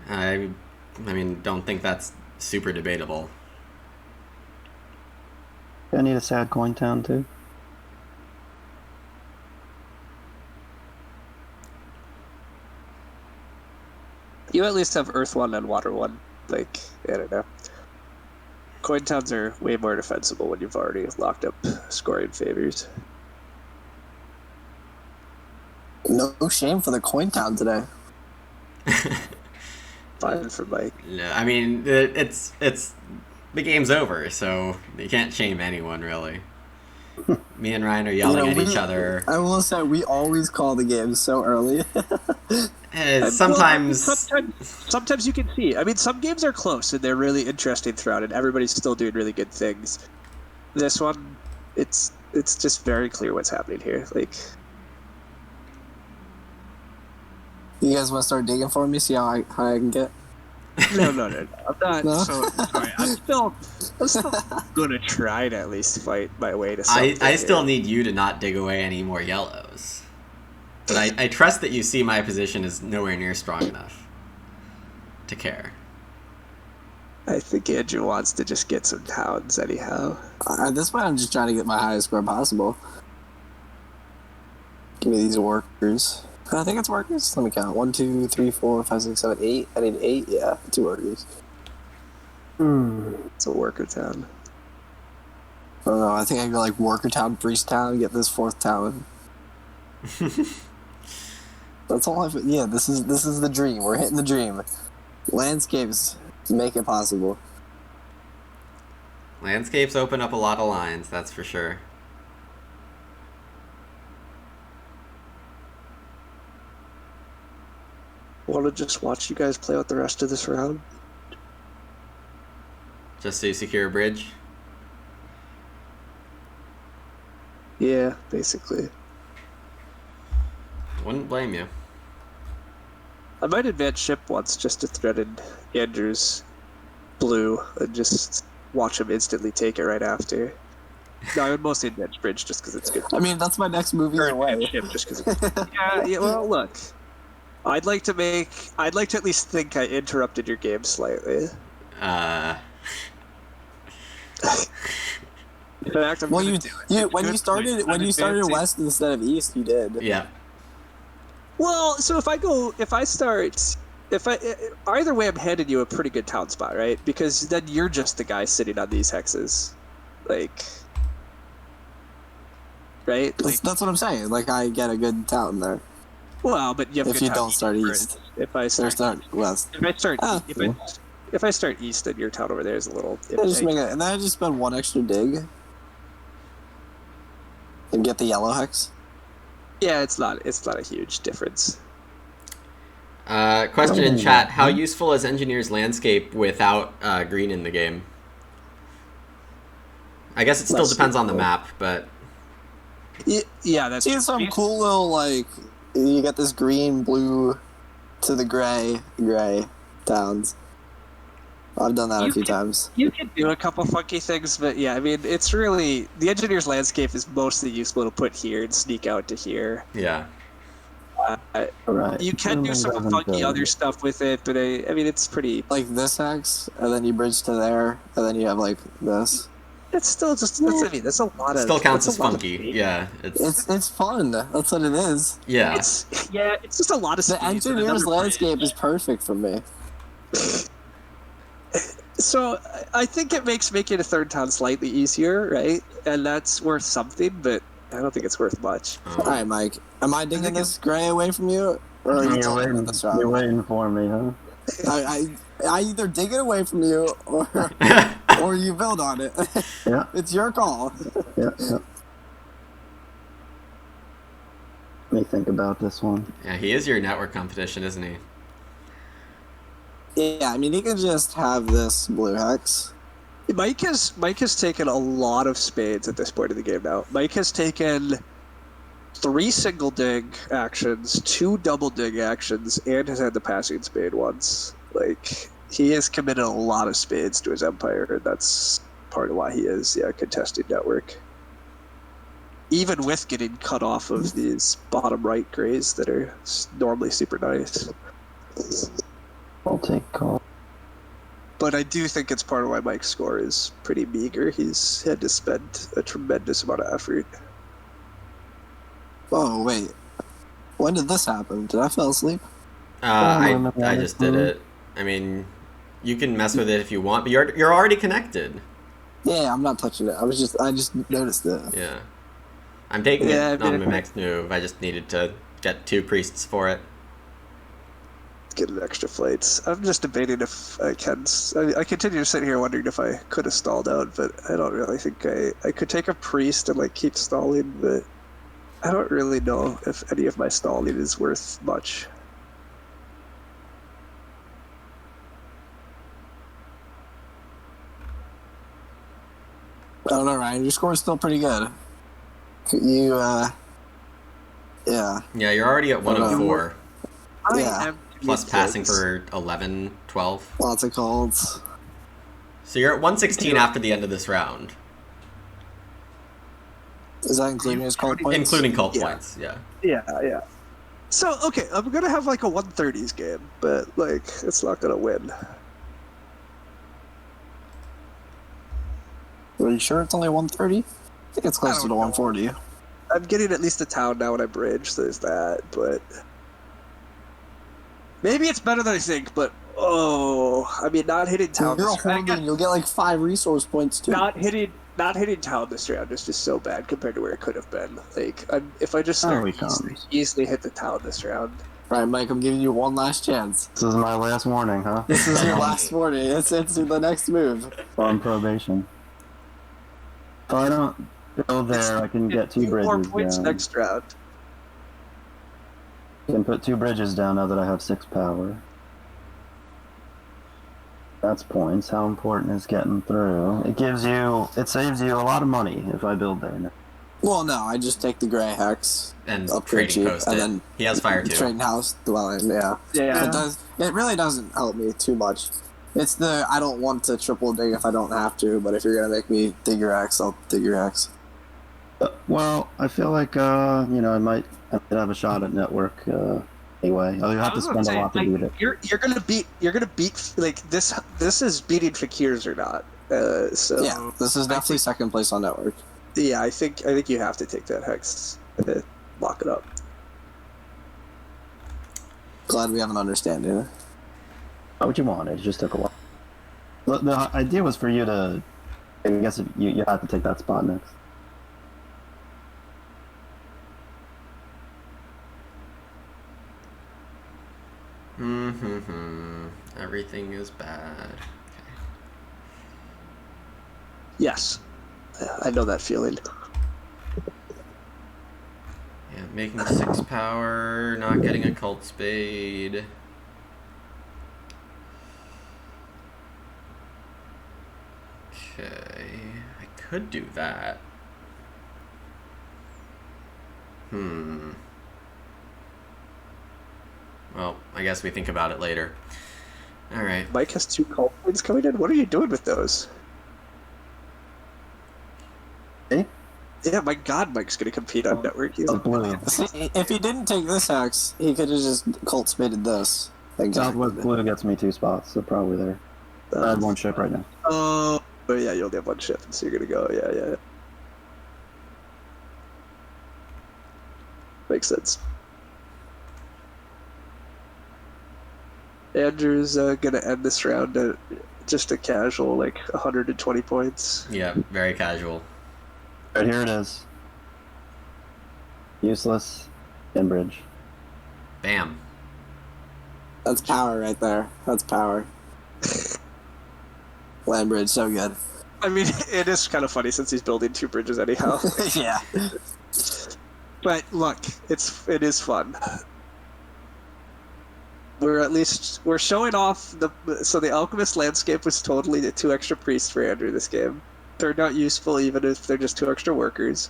A: I mean, don't think that's super debatable.
D: I need a sad coin town too.
C: You at least have Earth 1 and Water 1. Like, I don't know. Coin towns are way more defensible when you've already locked up scoring favors.
B: No shame for the coin town today.
C: Fine for Mike.
A: No, I mean, it's the game's over, so you can't shame anyone really. Me and Ryan are yelling at each other.
B: I will say we always call the game so early.
A: Sometimes
C: you can see. I mean, some games are close and they're really interesting throughout, and everybody's still doing really good things. This one, it's just very clear what's happening here. Like,
B: You guys want to start digging for me? See how I can get?
C: no. I'm not.
B: No?
C: So sorry. I'm still gonna try to at least fight my way to something.
A: I still need you to not dig away any more yellows. But I trust that you see my position is nowhere near strong enough to care.
C: I think Andrew wants to just get some towns anyhow.
B: At this point, I'm just trying to get my highest score possible. Give me these workers. I think it's workers. Let me count. 1, 2, 3, 4, 5, 6, 7, 8. I need 8. Yeah, 2 workers.
C: It's a worker town.
B: don't know. I think I can go like Worker Town, Priest Town, get this 4th town. That's all I've. Yeah, this is the dream. We're hitting the dream. Landscapes make it possible.
A: Landscapes open up a lot of lines, that's for sure.
C: Want to just watch you guys play out the rest of this round?
A: Just to secure a bridge.
C: Yeah, basically.
A: Wouldn't blame you.
C: I might advance ship once just to threaten Andrew's blue and just watch him instantly take it right after. No, I would mostly advance bridge just because it's good.
B: I mean, that's my next move either way.
C: Ship just because it's yeah, well, look. I'd like to at least think I interrupted your game slightly. In fact, I'm
B: Well,
C: gonna do it.
B: when you started west instead of east, you did.
A: Yeah.
C: Well, so either way, I'm handing you a pretty good town spot, right? Because then you're just the guy sitting on these hexes, like, right? Like,
B: That's what I'm saying. Like, I get a good town there.
C: well, but you have a
B: If
C: good
B: you
C: town
B: don't start east.
C: If I
B: Or
C: start,
B: start west.
C: if I start east, then your town over there is a little.
B: And then I just spend 1 extra dig. And get the yellow hex.
C: Yeah, it's not a huge difference.
A: Question in chat: how useful is Engineer's Landscape without green in the game? I guess it still
B: Less
A: depends on the
B: useful.
A: map, but
C: Yeah, that's
B: See some cool little, like, you get this green, blue to the gray towns. I've done that a few times.
C: You can do a couple funky things, but yeah, I mean, it's really the Engineer's Landscape is mostly useful to put here and sneak out to here.
A: yeah.
D: Right.
C: You can do some funky other stuff with it, but I mean, it's pretty.
B: Like this hex, and then you bridge to there, and then you have, like, this.
C: It's still just. That's a lot of.
A: Still counts
C: that's
A: as
C: a lot of
A: funky.
C: speed.
A: Yeah,
B: It's fun. That's what it is.
A: yeah.
C: It's just a lot of.
B: The
C: speed, but
B: Engineer's
C: another
B: Landscape
C: bridge.
B: is perfect for me.
C: So I think it makes making a 3rd town slightly easier, right? And that's worth something, but I don't think it's worth much.
B: Alright, Mike. Am I digging this gray away from you? Or are you telling me this
D: You're
B: round?
D: waiting for me, huh?
B: I either dig it away from you, or you build on it.
D: Yeah.
B: It's your call.
D: Yeah. Let me think about this one.
A: Yeah, he is your network competition, isn't he?
B: Yeah, I mean, you can just have this blue hex.
C: Mike has taken a lot of spades at this point in the game now. Mike has taken 3 single dig actions, 2 double dig actions, and has had the passing spade once. Like, he has committed a lot of spades to his empire, and that's part of why he is, contesting network. Even with getting cut off of these bottom right grays that are normally super nice.
D: I'll take call.
C: But I do think it's part of why Mike's score is pretty meager. He's had to spend a tremendous amount of effort.
B: Oh, wait. When did this happen? Did I fall asleep?
A: I just did it. I mean, you can mess with it if you want, but you're already connected.
B: Yeah, I'm not touching it. I just noticed it.
A: Yeah. I'm taking
C: Yeah,
A: it
C: I mean,
A: on my next move. I just needed to get 2 priests for it.
C: Get an extra flights. I'm just debating if I can. I continue to sit here wondering if I could have stalled out, but I don't really think I could take a priest and like keep stalling, but I don't really know if any of my stalling is worth much.
B: I don't know, Ryan. Your score is still pretty good. You, yeah.
A: Yeah, you're already at 104.
C: I
B: Yeah.
C: am
A: Plus passing
C: things.
A: for 11, 12.
B: Lots of calls.
A: So you're at 116 after the end of this round.
B: Is that including his call points?
A: Including cult
C: Yeah.
A: points, yeah.
C: Yeah. So okay, I'm gonna have like a 130s game, but like it's not gonna win.
B: Are you sure it's only 130? I think it's closer to
C: don't know.
B: 140.
C: I'm getting at least a town now when I bridge, so there's that, but maybe it's better than I think, but I mean not hitting town.
B: You're holding, you'll get like 5 resource points too.
C: Not hitting not hitting town this round is just so bad compared to where it could have been. Like, if I just
D: There he
C: easily hit the town this round.
B: All right, Mike, I'm giving you one last chance.
D: This is my last warning, huh?
B: This is your last warning. It's the next move.
D: On probation. If I don't go there, I can get 2
C: more
D: bridges
C: points
D: down.
C: next round.
D: I can put 2 bridges down now that I have 6 power. That's points. How important is getting through? It saves you a lot of money if I build there now.
B: Well, no, I just take the gray hex,
A: And
B: upgrade
A: trading
B: cheap,
A: post
B: and
A: it.
B: then
A: He has fire too.
B: trading house dwelling. Yeah.
C: Yeah.
B: It really doesn't help me too much. It's I don't want to triple dig if I don't have to, but if you're gonna make me dig your X, I'll dig your X.
D: Well, I feel like I might have a shot at network anyway. I'll have to spend a lot to beat it.
C: You're gonna beat like this. This is beating Fakirs or not. So
B: Yeah, this is definitely second place on network.
C: yeah, I think you have to take that hex and lock it up.
B: Glad we have an understanding.
D: What you want? It just took a while. The idea was for you to. I guess you have to take that spot next.
A: Everything is bad.
C: Yes, I know that feeling.
A: Yeah, making 6 power, not getting a cult spade. Okay, I could do that. Well, I guess we think about it later. Alright.
C: Mike has 2 call points coming in. What are you doing with those?
D: Eh?
C: Yeah, my God, Mike's gonna compete on network. He's
D: Blue.
B: If he didn't take this hex, he could have just cult spaded this.
D: Southwest Blue gets me 2 spots, so probably there. I have 1 ship right now.
C: Oh, yeah, you only have 1 ship, so you're gonna go. Yeah. Makes sense. Andrew's gonna end this round at just a casual, like 120 points.
A: Yeah, very casual.
D: Right here it is. Useless. In bridge.
A: Bam.
B: That's power right there. That's power. Land bridge, so good.
C: I mean, it is kind of funny since he's building 2 bridges anyhow.
B: Yeah.
C: But look, it is fun. We're showing off the Alchemist landscape was totally 2 extra priests for Andrew this game. Turned out useful even if they're just 2 extra workers.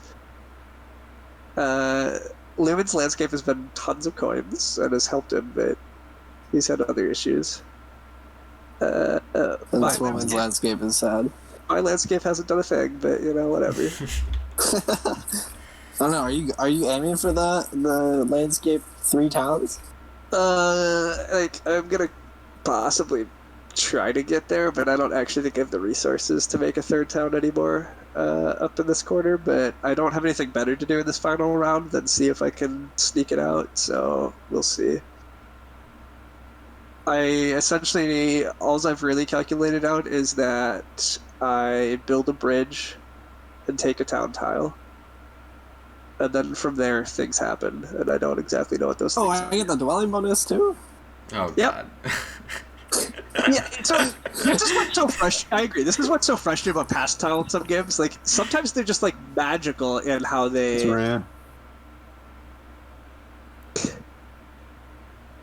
C: Lumen's landscape has been tons of coins and has helped him, but he's had other issues.
B: And this woman's landscape is sad.
C: My landscape hasn't done a thing, but whatever.
B: I don't know. Are you aiming for the landscape 3 towns?
C: I'm gonna possibly try to get there, but I don't actually think I have the resources to make a 3rd town anymore up in this corner. But I don't have anything better to do in this final round than see if I can sneak it out. So we'll see. All I've really calculated out is that I build a bridge and take a town tile. And then from there, things happen, and I don't exactly know what those things are.
B: I get the dwelling bonus too?
A: Oh,
C: Yep.
A: God.
C: Yeah, so this is what's so fresh. I agree. This is what's so frustrating about past tile in some games. Like, sometimes they're just, like, magical in how they...
D: It's rude.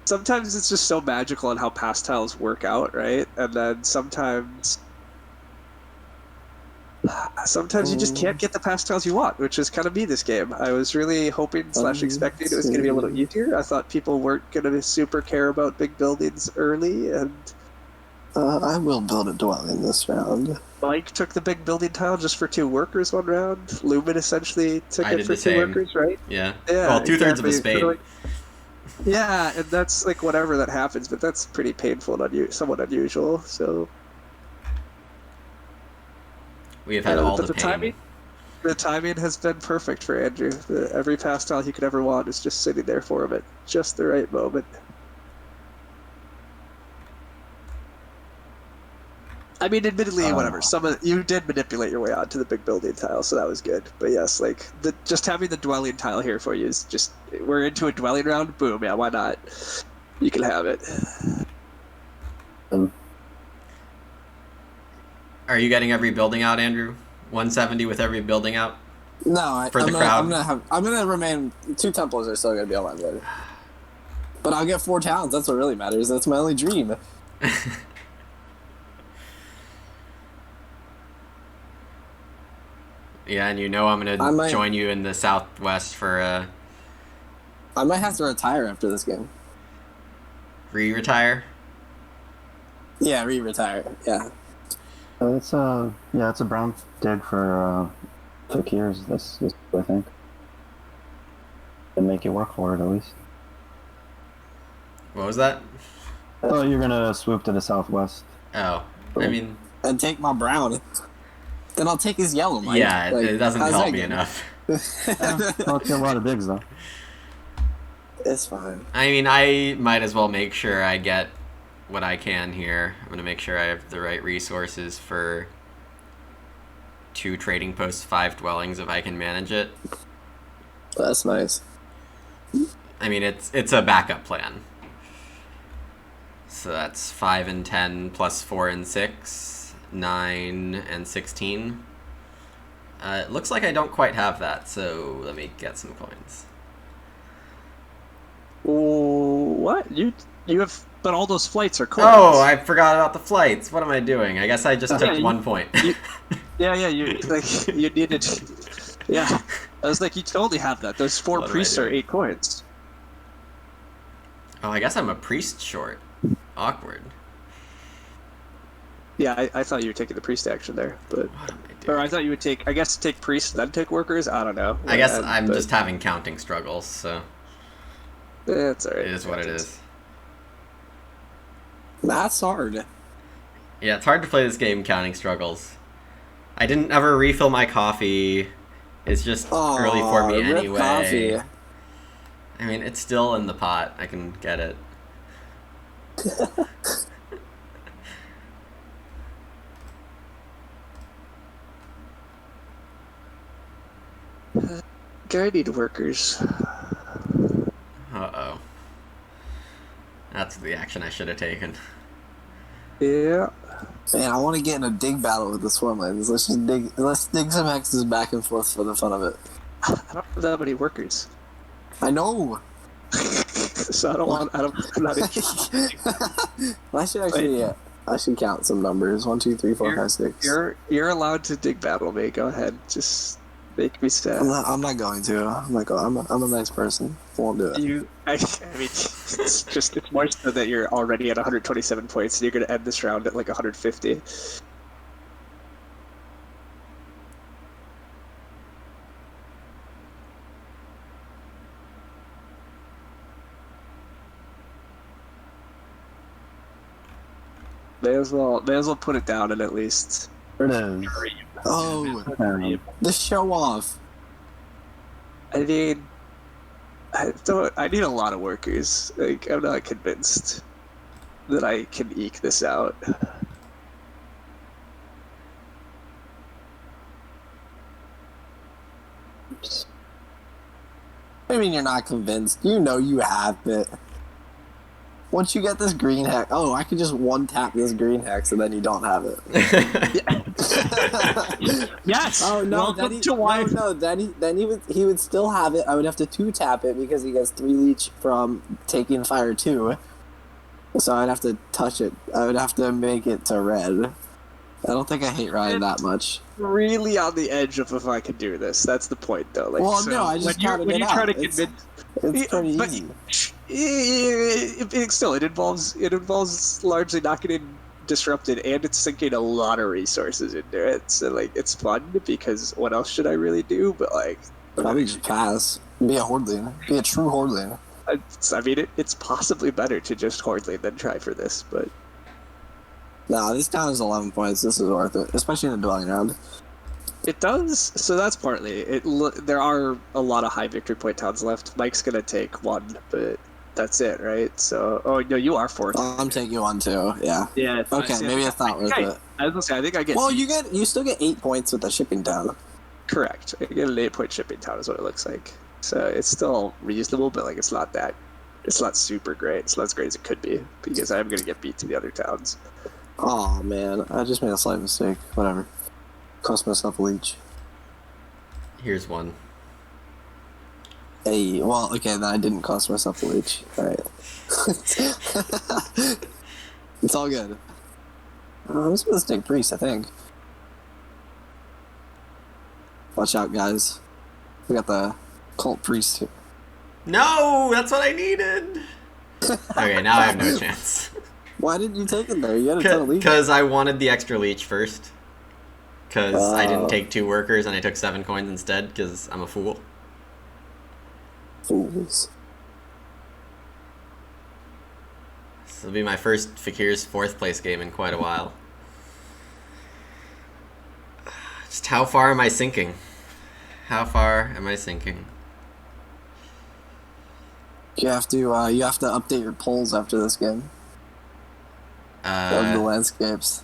C: Sometimes it's just so magical in how past tiles work out, right? And then sometimes you just can't get the past tiles you want, which is kind of me this game. I was really hoping / expecting it was going to be a little easier. I thought people weren't going to super care about big buildings early, and
B: I will build a dwelling this round.
C: Mike took the big building tile just for 2 workers one round. Lumen essentially took
A: I
C: it
A: did
C: for
A: the
C: 2
A: same.
C: workers, right?
A: Yeah.
C: Yeah.
A: Well, 2/3 of a
C: exactly.
A: spade.
C: So, like, yeah, and that's like whatever that happens, but that's pretty painful and somewhat unusual. So
A: We have had all
C: but
A: the pain.
C: The timing has been perfect for Andrew. Every pass tile he could ever want is just sitting there for him at just the right moment. I mean, admittedly,
D: Oh.
C: whatever. You did manipulate your way onto the big building tile, so that was good. But yes, like just having the dwelling tile here for you is just we're into a dwelling round. Boom, yeah, why not? You can have it.
A: Are you getting every building out, Andrew? 170 with every building out?
B: No,
A: For the crowd.
B: I'm gonna remain. 2 temples are still gonna be on my board. But I'll get 4 towns. That's what really matters. That's my only dream.
A: Yeah, and you know I'm gonna join you in the Southwest for
B: I might have to retire after this game.
A: re-retire.
B: Yeah, re-retire. Yeah.
D: It's it's a brown dig for Fakirs. This I think. And make you work for it at least.
A: What was that?
D: Oh, you're gonna swoop to the southwest.
A: Oh, I mean,
B: And take my brown. Then I'll take his yellow, Mike.
A: yeah,
B: Like,
A: it doesn't
B: how's
A: help
B: that
A: me
B: going?
A: enough.
D: I'll get a lot of digs though.
B: It's fine.
A: I mean, I might as well make sure I get what I can here. I'm gonna make sure I have the right resources for 2 trading posts, 5 dwellings if I can manage it.
B: That's nice.
A: I mean, it's a backup plan. So that's 5 and 10 plus 4 and 6, 9 and 16. It looks like I don't quite have that, so let me get some coins.
C: What you have? But all those flights are coins.
A: Oh, I forgot about the flights. What am I doing? I guess I just took 1 point.
C: Yeah. You like you needed. Yeah, I was like, you totally have that. Those 4
A: What am I
C: priests are
A: doing?
C: 8 coins.
A: Oh, I guess I'm a priest short. Awkward.
C: Yeah, I thought you were taking the priest action there, but
A: What am I
C: or
A: doing?
C: I thought you would take. I guess take priests then take workers. I don't know.
A: I guess
C: Yeah,
A: I'm
C: but
A: just having counting struggles, so
C: it's alright.
A: it is what it is.
B: That's hard.
A: Yeah, it's hard to play this game counting struggles. I didn't ever refill my coffee. It's just early for me
B: rip
A: anyway.
B: coffee.
A: I mean, it's still in the pot. I can get it.
C: I need workers.
A: Uh-oh. That's the action I should have taken.
C: Yeah.
B: Man, I want to get in a dig battle with the Swarmlands. Let's dig some hexes back and forth for the fun of it.
C: I don't have that many workers,
B: I know.
C: so I don't want. I'm not interested.
B: I should actually. I should count some numbers. 1, 2, 3, 4, 5, 6.
C: You're allowed to dig battle me. Go ahead. Just make me sad.
B: I'm not going to. I'm a nice person. Won't do it.
C: I mean, it's more so that you're already at 127 points, and you're going to end this round at like 150. May as well put it down and at least.
D: There it is.
B: Oh,
D: Um,
B: the show off.
C: I mean, I need a lot of workers. Like, I'm not convinced that I can eke this out.
B: I mean, you're not convinced. You know you have it. Once you get this green hex, I could just 1-tap this green hex and then you don't have it.
C: Yes.
B: Oh no!
C: Welcome to why.
B: No, then he would still have it. I would have to 2-tap it because he gets 3 leech from taking fire 2. So I'd have to touch it. I would have to make it to red. I don't think I hate Ryan that much.
C: Really on the edge of if I could do this. That's the point, though. Like,
B: Well,
C: so
B: no, I just counted
C: when
B: it
C: you try
B: out.
C: to convince.
B: It's pretty
C: But-
B: easy.
C: Still, it involves largely not getting disrupted, and it's sinking a lot of resources into it. So like, it's fun because what else should I really do? But like,
B: Probably just pass. Be a hordling. Be a true hordling.
C: I mean, it's possibly better to just hordling than try for this, but
B: No, this town is 11 points. This is worth it, especially in the dwelling round.
C: it does. So that's partly it. There are a lot of high victory point towns left. Mike's gonna take 1, but that's it, right? So, oh no, you are 4.
B: I'm taking 1 too. Yeah.
C: Yeah.
B: Okay, maybe it's not worth it.
C: I was gonna say, I think I get.
B: Well, you still get 8 points with the shipping down.
C: Correct. I get an 8-point shipping town is what it looks like. So it's still reasonable, but like it's not super great. It's not as great as it could be because I'm gonna get beat to the other towns.
B: Oh man, I just made a slight mistake. Whatever. Cost myself a leech.
A: Here's one.
B: Hey, well, okay, then I didn't cost myself a leech. Alright. It's all good. I'm supposed to take priest, I think. Watch out, guys. We got the cult priest here.
A: No, that's what I needed. Okay, now I have no chance.
B: Why didn't you take it there? You had a ton of leech.
A: Because I wanted the extra leech first. Because I didn't take 2 workers and I took 7 coins instead because I'm a fool.
B: Fools.
A: This will be my first Fakir's 4th place game in quite a while. Just how far am I sinking? How far am I sinking?
B: You have to update your polls after this game. Of the landscapes.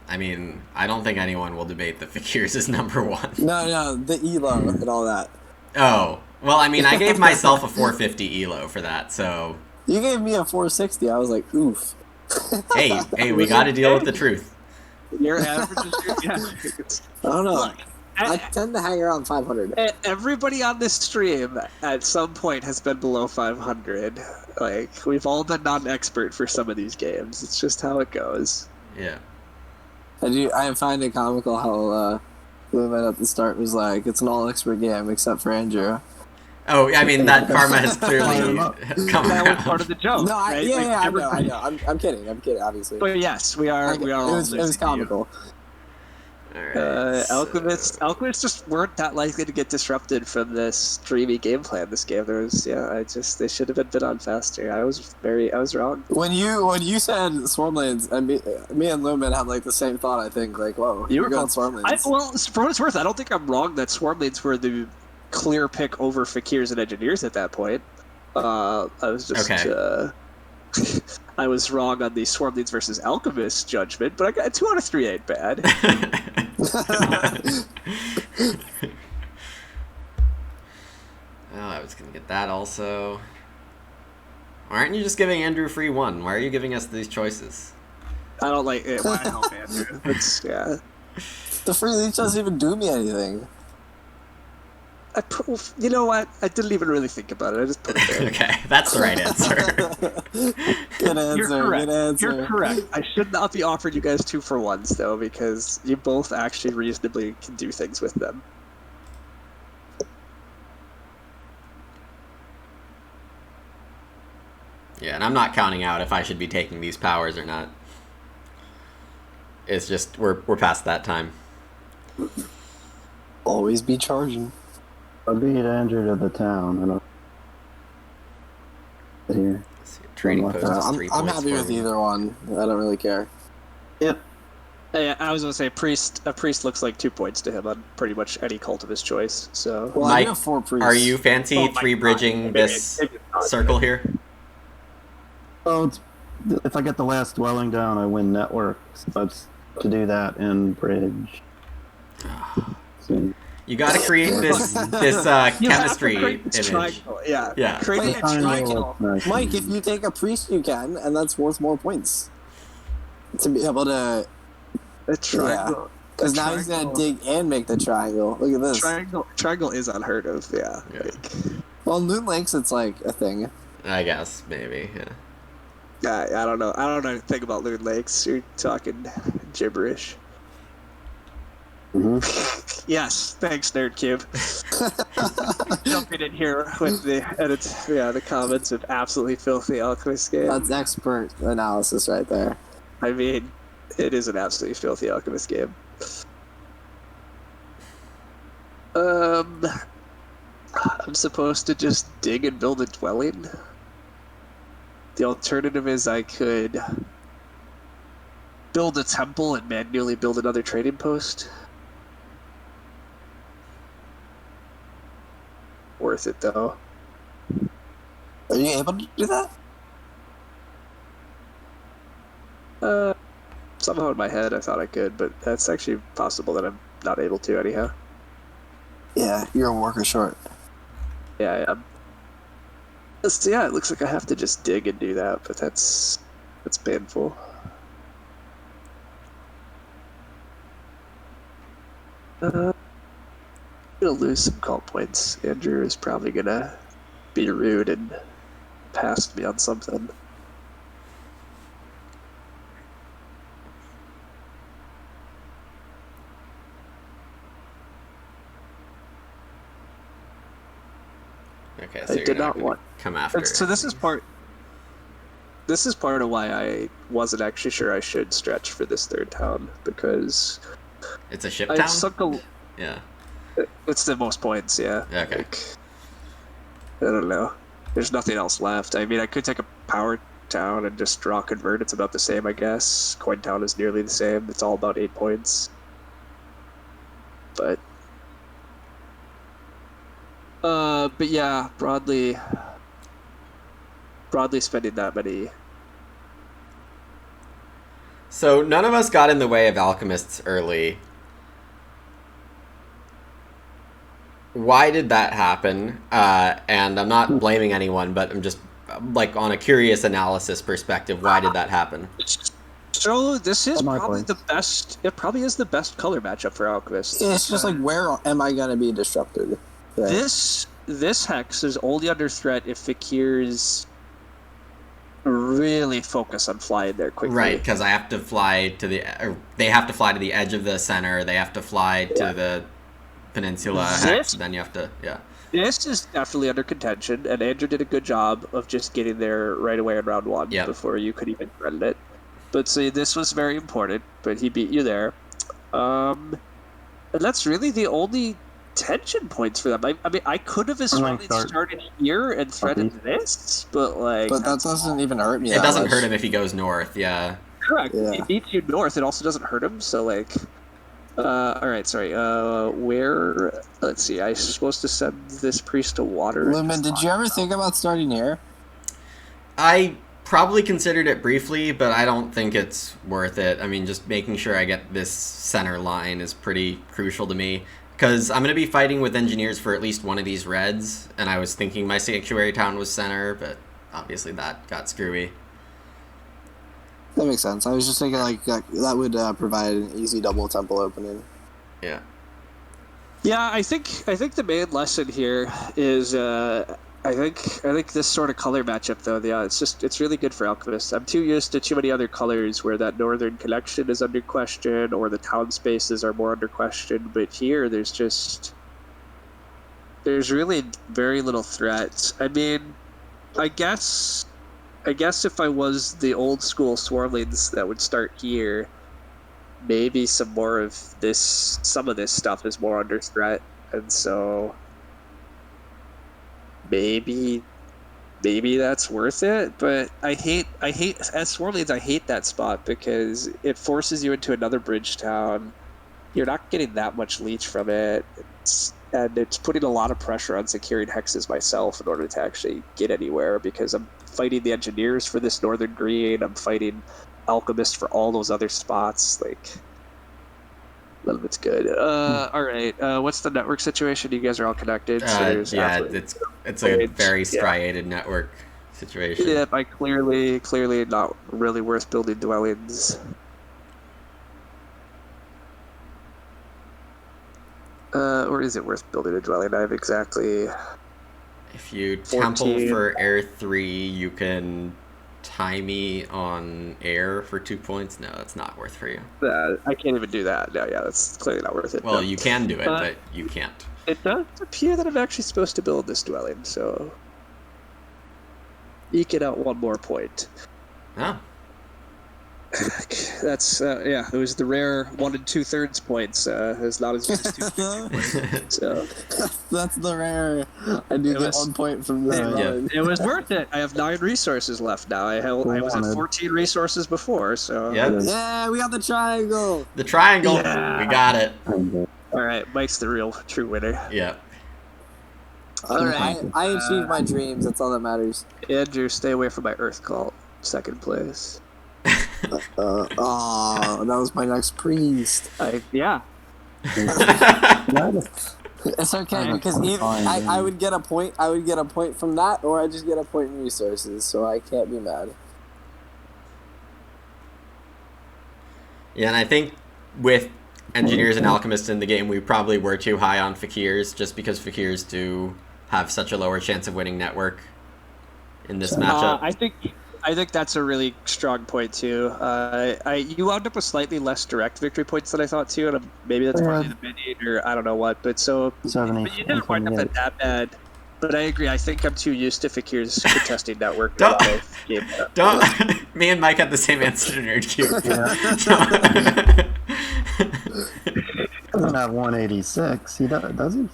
A: I mean, I don't think anyone will debate that Fakir's is number 1.
B: No, the ELO and all that.
A: Oh, well, I mean, I gave myself a 450 ELO for that, so...
B: You gave me a 460. I was like, oof.
A: Hey, we got to deal with the truth.
C: Your average is
B: I don't know.
C: Look,
B: I tend to hang around 500.
C: everybody on this stream at some point has been below 500. Like, we've all been non-expert for some of these games. It's just how it goes.
A: Yeah.
B: I find it comical how Lumen at the start was like, it's an all-expert game except for Andrew.
A: Oh, I mean, that karma has clearly come
C: That was
A: around.
C: part of the joke.
B: No,
C: right?
B: I know.
C: everybody-
B: I'm kidding, obviously.
C: But yes, we are. We are.
B: It
C: all
B: was
C: losing to you.
B: comical.
A: Alright,
C: Alchemists just weren't that likely to get disrupted from this dreamy game plan. This game, they should have been bit on faster. I was wrong.
B: When you said Swarmlands, and me and Lumen had like the same thought. I think like, whoa,
C: You were
B: going
C: called
B: Swarmlands.
C: Well, for what it's worth, I don't think I'm wrong that Swarmlanes were the clear pick over Fakirs and Engineers at that point. I was just I was wrong on the Swarmlanes versus Alchemists judgment, but I got 2 out of 3 ain't bad.
A: Oh, I was gonna get that also. Why aren't you just giving Andrew free 1? Why are you giving us these choices?
C: I don't like it. Why help Andrew? Yeah.
B: The free leech doesn't even do me anything.
C: You know what? I didn't even really think about it. I just put it there.
A: Okay, that's the right answer.
B: Good answer.
C: You're correct.
B: Good answer.
C: You're correct. I should not be offering you guys 2-for-1s though, because you both actually reasonably can do things with them.
A: Yeah, and I'm not counting out if I should be taking these powers or not. It's just we're past that time.
B: Always be charging.
D: I beat Andrew to the town. I don't. Here.
A: Let's see, trading post is 3
B: I'm
A: points
B: happy
A: for
B: with
A: me.
B: either one. I don't really care.
D: Yep.
C: Yeah, I was gonna say a priest looks like 2 points to him on pretty much any cult of his choice. So
B: Well,
A: Mike,
B: I have 4 priests.
A: Are you fancy
C: Oh my
A: 3 bridging
C: God.
A: this
C: Maybe not.
A: circle here?
D: Oh, if I get the last dwelling down, I win network. So that's to do that in bridge. So,
A: You got to create this
C: You have to
A: chemistry
C: create this
A: image.
C: triangle. Yeah.
A: Yeah.
C: Creating
B: Wait,
C: a
D: triangle
C: triangle.
D: looks nice.
B: Mike, if you take a priest, you can, and that's worth more points. To be able to...
C: A triangle.
B: Because now he's going to dig and make the triangle. Look at this.
C: Triangle is unheard of. Yeah.
A: Yeah.
B: Well, in Loon Lakes, it's like a thing.
A: I guess, maybe, yeah.
C: I don't know. I don't know anything about Loon Lakes. You're talking gibberish.
D: Mhm.
C: Yes, thanks, NerdCube. Jumping in here with the comments of absolutely filthy Alchemist game.
B: That's expert analysis right there.
C: I mean, it is an absolutely filthy Alchemist game. I'm supposed to just dig and build a dwelling. The alternative is I could build a temple and manually build another trading post. Worth it though.
B: Are you able to do that?
C: Somehow in my head I thought I could, but that's actually possible that I'm not able to anyhow.
B: Yeah, you're a worker short.
C: Yeah, I am. Yeah, it looks like I have to just dig and do that, but that's painful. I'm gonna lose some call points. Andrew is probably gonna be rude and pass me on something.
A: Okay, so
C: I
A: you're
C: did
A: not
C: not
A: gonna
C: want.
A: come after.
C: So this is part. This is part of why I wasn't actually sure I should stretch for this third town, because
A: It's a ship
C: I've
A: town?
C: sunk a.
A: Yeah.
C: It's the most points, yeah.
A: Okay.
C: Like, I don't know. There's nothing else left. I mean, I could take a power town and just draw convert. It's about the same, I guess. Coin town is nearly the same. It's all about 8 points. But yeah, broadly spending that many.
A: So none of us got in the way of alchemists early. Why did that happen? And I'm not blaming anyone, but I'm just like on a curious analysis perspective. Why did that happen?
C: So this is
D: On my
C: probably
D: points.
C: the best. It probably is the best color matchup for alchemists.
B: It's just like, where am I gonna be disrupted? Right?
C: This hex is only under threat if Fakirs really focus on flying there quickly.
A: Right, because I have to fly to they have to fly to the edge of the center. They have to fly to the peninsula hex. Then you have to,
C: This is definitely under contention, and Andrew did a good job of just getting there right away in round one before you could even threaten it. But see, this was very important, but he beat you there. And that's really the only tension points for them. I mean, I could have as well started here and threatened this, but like...
B: But that doesn't even hurt me.
A: It doesn't hurt him if he goes north, yeah.
C: Correct.
B: Yeah.
C: He beats you north. It also doesn't hurt him, so like... alright, sorry. Where... Let's see, I'm supposed to send this priest to water.
B: Lumen, did you ever think about starting here?
A: I probably considered it briefly, but I don't think it's worth it. I mean, just making sure I get this center line is pretty crucial to me. Because I'm going to be fighting with engineers for at least one of these reds, and I was thinking my sanctuary town was center, but obviously that got screwy.
B: That makes sense. I was just thinking like that would provide an easy double temple opening.
A: Yeah.
C: Yeah, I think the main lesson here is I think this sort of color matchup though, yeah, it's really good for alchemists. I'm too used to too many other colors where that northern connection is under question or the town spaces are more under question, but here there's really very little threat. I mean, I guess if I was the old school swarmlings that would start here, maybe some of this stuff is more under threat, and so maybe that's worth it. But I hate as swarmlings, I hate that spot because it forces you into another bridge town. You're not getting that much leech from it. And it's putting a lot of pressure on securing hexes myself in order to actually get anywhere, because I'm fighting the engineers for this northern green, I'm fighting alchemists for all those other spots. Like, none of it's good. Alright, what's the network situation? You guys are all connected? So
A: yeah, it's a very striated network situation.
C: Yeah, by clearly not really worth building dwellings. Or is it worth building a dwelling? I have exactly...
A: If you
C: 14.
A: temple for air 3, you can tie me on air for 2 points. No, that's not worth for you.
C: I can't even do that. No, yeah, that's clearly not worth it.
A: Well,
C: no.
A: you can do it, but you can't.
C: It does appear that I'm actually supposed to build this dwelling, so... Eke it out one more point.
A: Oh.
C: That's, yeah, it was the rare 1 2/3 points. It's not as good as 2 points. So...
B: That's the rare. I do get 1 point from that.
C: It was worth it. I have 9 resources left now. I was at 14 resources before, so...
B: Yeah, we got the triangle!
A: The triangle!
C: Yeah.
A: We got it.
C: Alright, Mike's the real true winner.
A: Yeah.
B: Alright, I achieved my dreams. That's all that matters.
C: Andrew, stay away from my Earth Cult. Second place.
B: Oh, that was my next priest.
C: Yeah.
B: It's okay because either I would get a point. I would get a point from that, or I just get a point in resources. So I can't be mad.
A: Yeah, and I think with engineers and alchemists in the game, we probably were too high on fakirs, just because fakirs do have such a lower chance of winning network in this matchup.
C: I think that's a really strong point too. You wound up with slightly less direct victory points than I thought too, and maybe that's partly the mid or I don't know what. But you didn't wind up that bad. But I agree. I think I'm too used to fakirs contesting network.
A: Don't. Me and Mike had the same answer to Nerd Cube.
D: Doesn't have 186. He does he?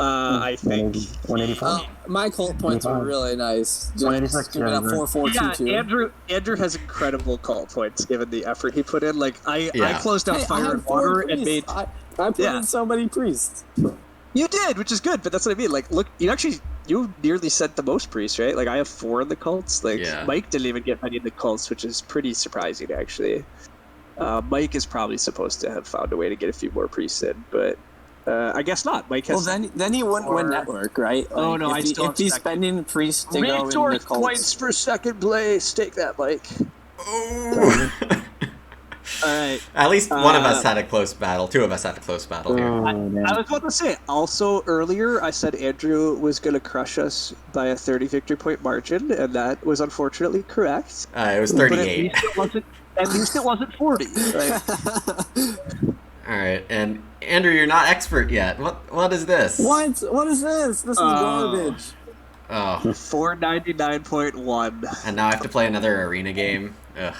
C: I think
D: 185.
B: My cult points were really nice.
D: 186.
B: Give it up 4-4-2-2.
C: Andrew has incredible cult points given the effort he put in. Like I closed out
B: I
C: Fire
B: had
C: and Water
B: 4
C: and made.
B: priests. I put in so many priests.
C: You did, which is good, but that's what I mean. Like, look, you nearly sent the most priests, right? Like, I have 4 in the cults. Like, Mike didn't even get any in the cults, which is pretty surprising, actually. Mike is probably supposed to have found a way to get a few more priests in, but I guess not. Mike has.
B: Well, then he wouldn't win network, right? Like,
C: oh no,
B: if he's spending priests to go in the cults.
C: Points for second place. Take that, Mike.
A: Oh.
C: All right.
A: At least one of us had a close battle. 2 of us had a close battle here.
C: I was about to say, also earlier, I said Andrew was going to crush us by a 30 victory point margin, and that was unfortunately correct.
A: It was 38.
C: At least it wasn't 40. Right?
A: All right, and Andrew, you're not expert yet. What is this?
B: What is this? This is garbage.
A: Oh.
C: 499.1.
A: And now I have to play another arena game. Ugh.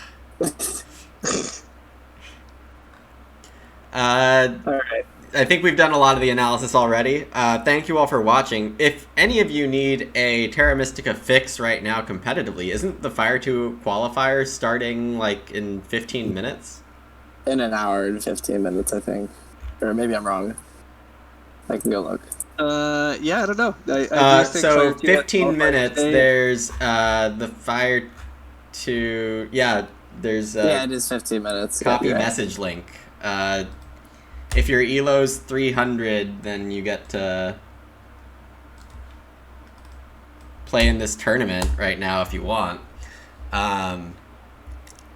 C: All right.
A: I think we've done a lot of the analysis already. Thank you all for watching. If any of you need a Terra Mystica fix right now competitively, isn't the Fire 2 qualifier starting like in 15 minutes?
B: In an hour and 15 minutes, I think. Or maybe I'm wrong. I can go look.
C: Yeah, I don't know. I do think
A: so
C: Fire 2
A: 15 minutes, there's the Fire 2... Yeah, there's...
B: yeah, it is 15 minutes.
A: Copy message link. If your ELO's 300, then you get to play in this tournament right now if you want.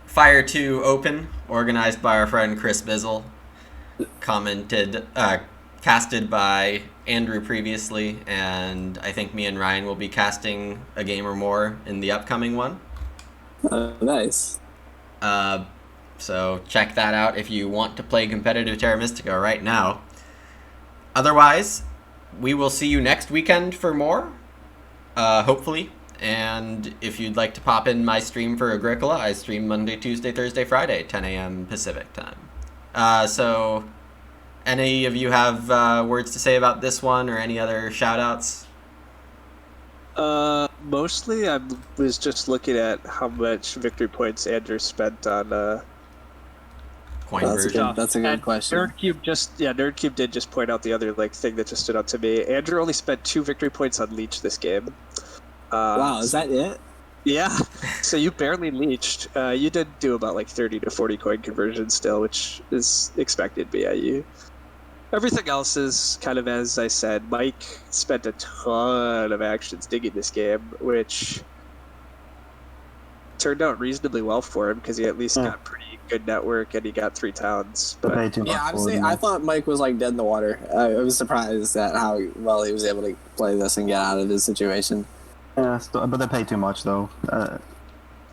A: Fire 2 Open, organized by our friend Chris Bizzle, casted by Andrew previously, and I think me and Ryan will be casting a game or more in the upcoming one.
B: Nice.
A: So check that out if you want to play competitive Terra Mystica right now. Otherwise, we will see you next weekend for more, hopefully. And if you'd like to pop in my stream for Agricola, I stream Monday, Tuesday, Thursday, Friday, 10 a.m. Pacific time. So any of you have words to say about this one or any other shout-outs?
C: Mostly I was just looking at how much victory points Andrew spent on
A: Coin version.
B: That's a good question.
C: Nerdcube did just point out the other thing that just stood out to me. Andrew only spent 2 victory points on Leech this game.
B: Wow, is that it?
C: Yeah, so you barely leached. You did do about 30 to 40 coin conversion still, which is expected, but yeah, everything else is kind of as I said. Mike spent a ton of actions digging this game, which turned out reasonably well for him because he at least got pretty good network and he got 3 towns. But
B: honestly, I thought Mike was dead in the water. I was surprised at how well he was able to play this and get out of his situation.
D: Yeah, but they pay too much though.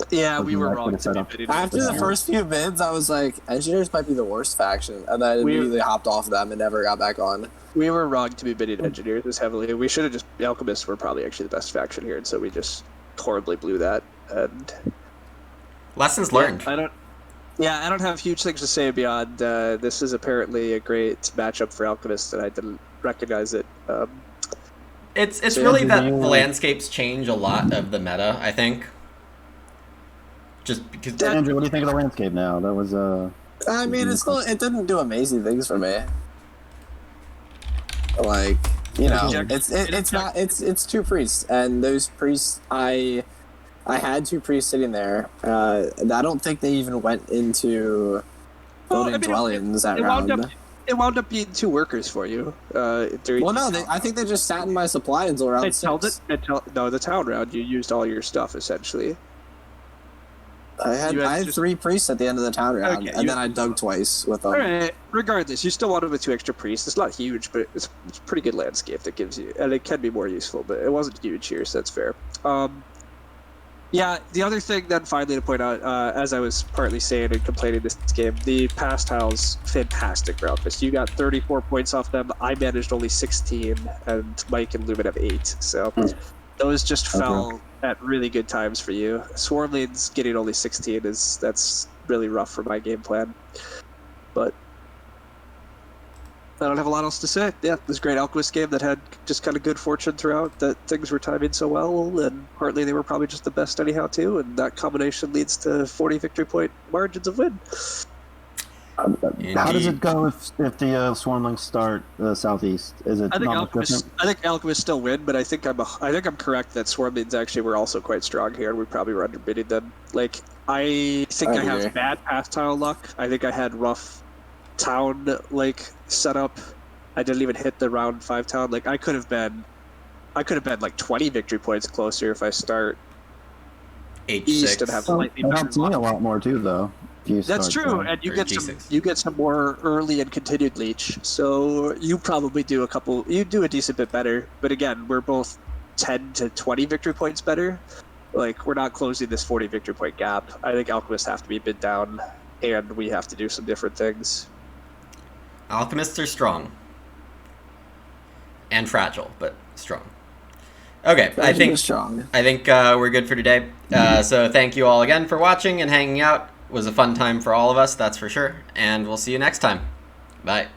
C: Yeah, we were wrong.
B: After the first few bids, I was like, Engineers might be the worst faction, and then I immediately hopped off them and never got back on.
C: We were wrong to be bidding Engineers as heavily. We should have just... Alchemists were probably actually the best faction here, and so we just horribly blew that. And
A: lessons learned.
C: I don't have huge things to say beyond this is apparently a great matchup for Alchemists, and I didn't recognize it.
A: It's really that the landscapes change a lot of the meta, I think. Just because...
D: Andrew, what do you think of the landscape now? That was
B: I mean, it didn't do amazing things for me. You know,
C: Object-
B: it's two priests, and those priests I had two priests sitting there. I don't think they even went into building dwellings that round.
C: It wound up being two workers for you.
B: Well, no, I think they just sat in my supply until round six.
C: The town round, you used all your stuff essentially.
B: I had three priests at the end of the town round,
C: Okay,
B: and then I dug twice with them.
C: All right. Regardless, you still want them with two extra priests. It's not huge, but it's a pretty good landscape that gives you, and it can be more useful. But it wasn't huge here, so that's fair. Yeah, the other thing then finally to point out, as I was partly saying and complaining this game, the pass tiles, fantastic breakfast. You got 34 points off them. I managed only 16, and Mike and Lumen have 8. So those just fell at really good times for you. Swarmlings getting only 16 that's really rough for my game plan. But I don't have a lot else to say. Yeah, this great Alchemist game that had just kind of good fortune throughout, that things were timing so well, and partly they were probably just the best anyhow too, and that combination leads to 40 victory point margins of win.
D: How does it go if the Swarmlings start southeast? Is it
C: I think
D: not much different?
C: Alchemists still win, but I think I'm correct that Swarmlings actually were also quite strong here, and we probably were underbidding them. Like, I think I have bad pass tile luck. I think I had rough town setup. I didn't even hit the round 5 town. Like, I could have been like 20 victory points closer if I start
A: H6.
C: east and have slightly
D: It
C: better
D: helps me
C: luck.
D: a lot more too, though.
C: That's true, and you get some more early and continued leech. So you probably do a decent bit better. But again, we're both 10 to 20 victory points better. Like, we're not closing this 40 victory point gap. I think Alchemists have to be bid down, and we have to do some different things.
A: Alchemists are strong. And fragile, but strong. Okay, I think we're good for today. So thank you all again for watching and hanging out. It was a fun time for all of us, that's for sure. And we'll see you next time. Bye.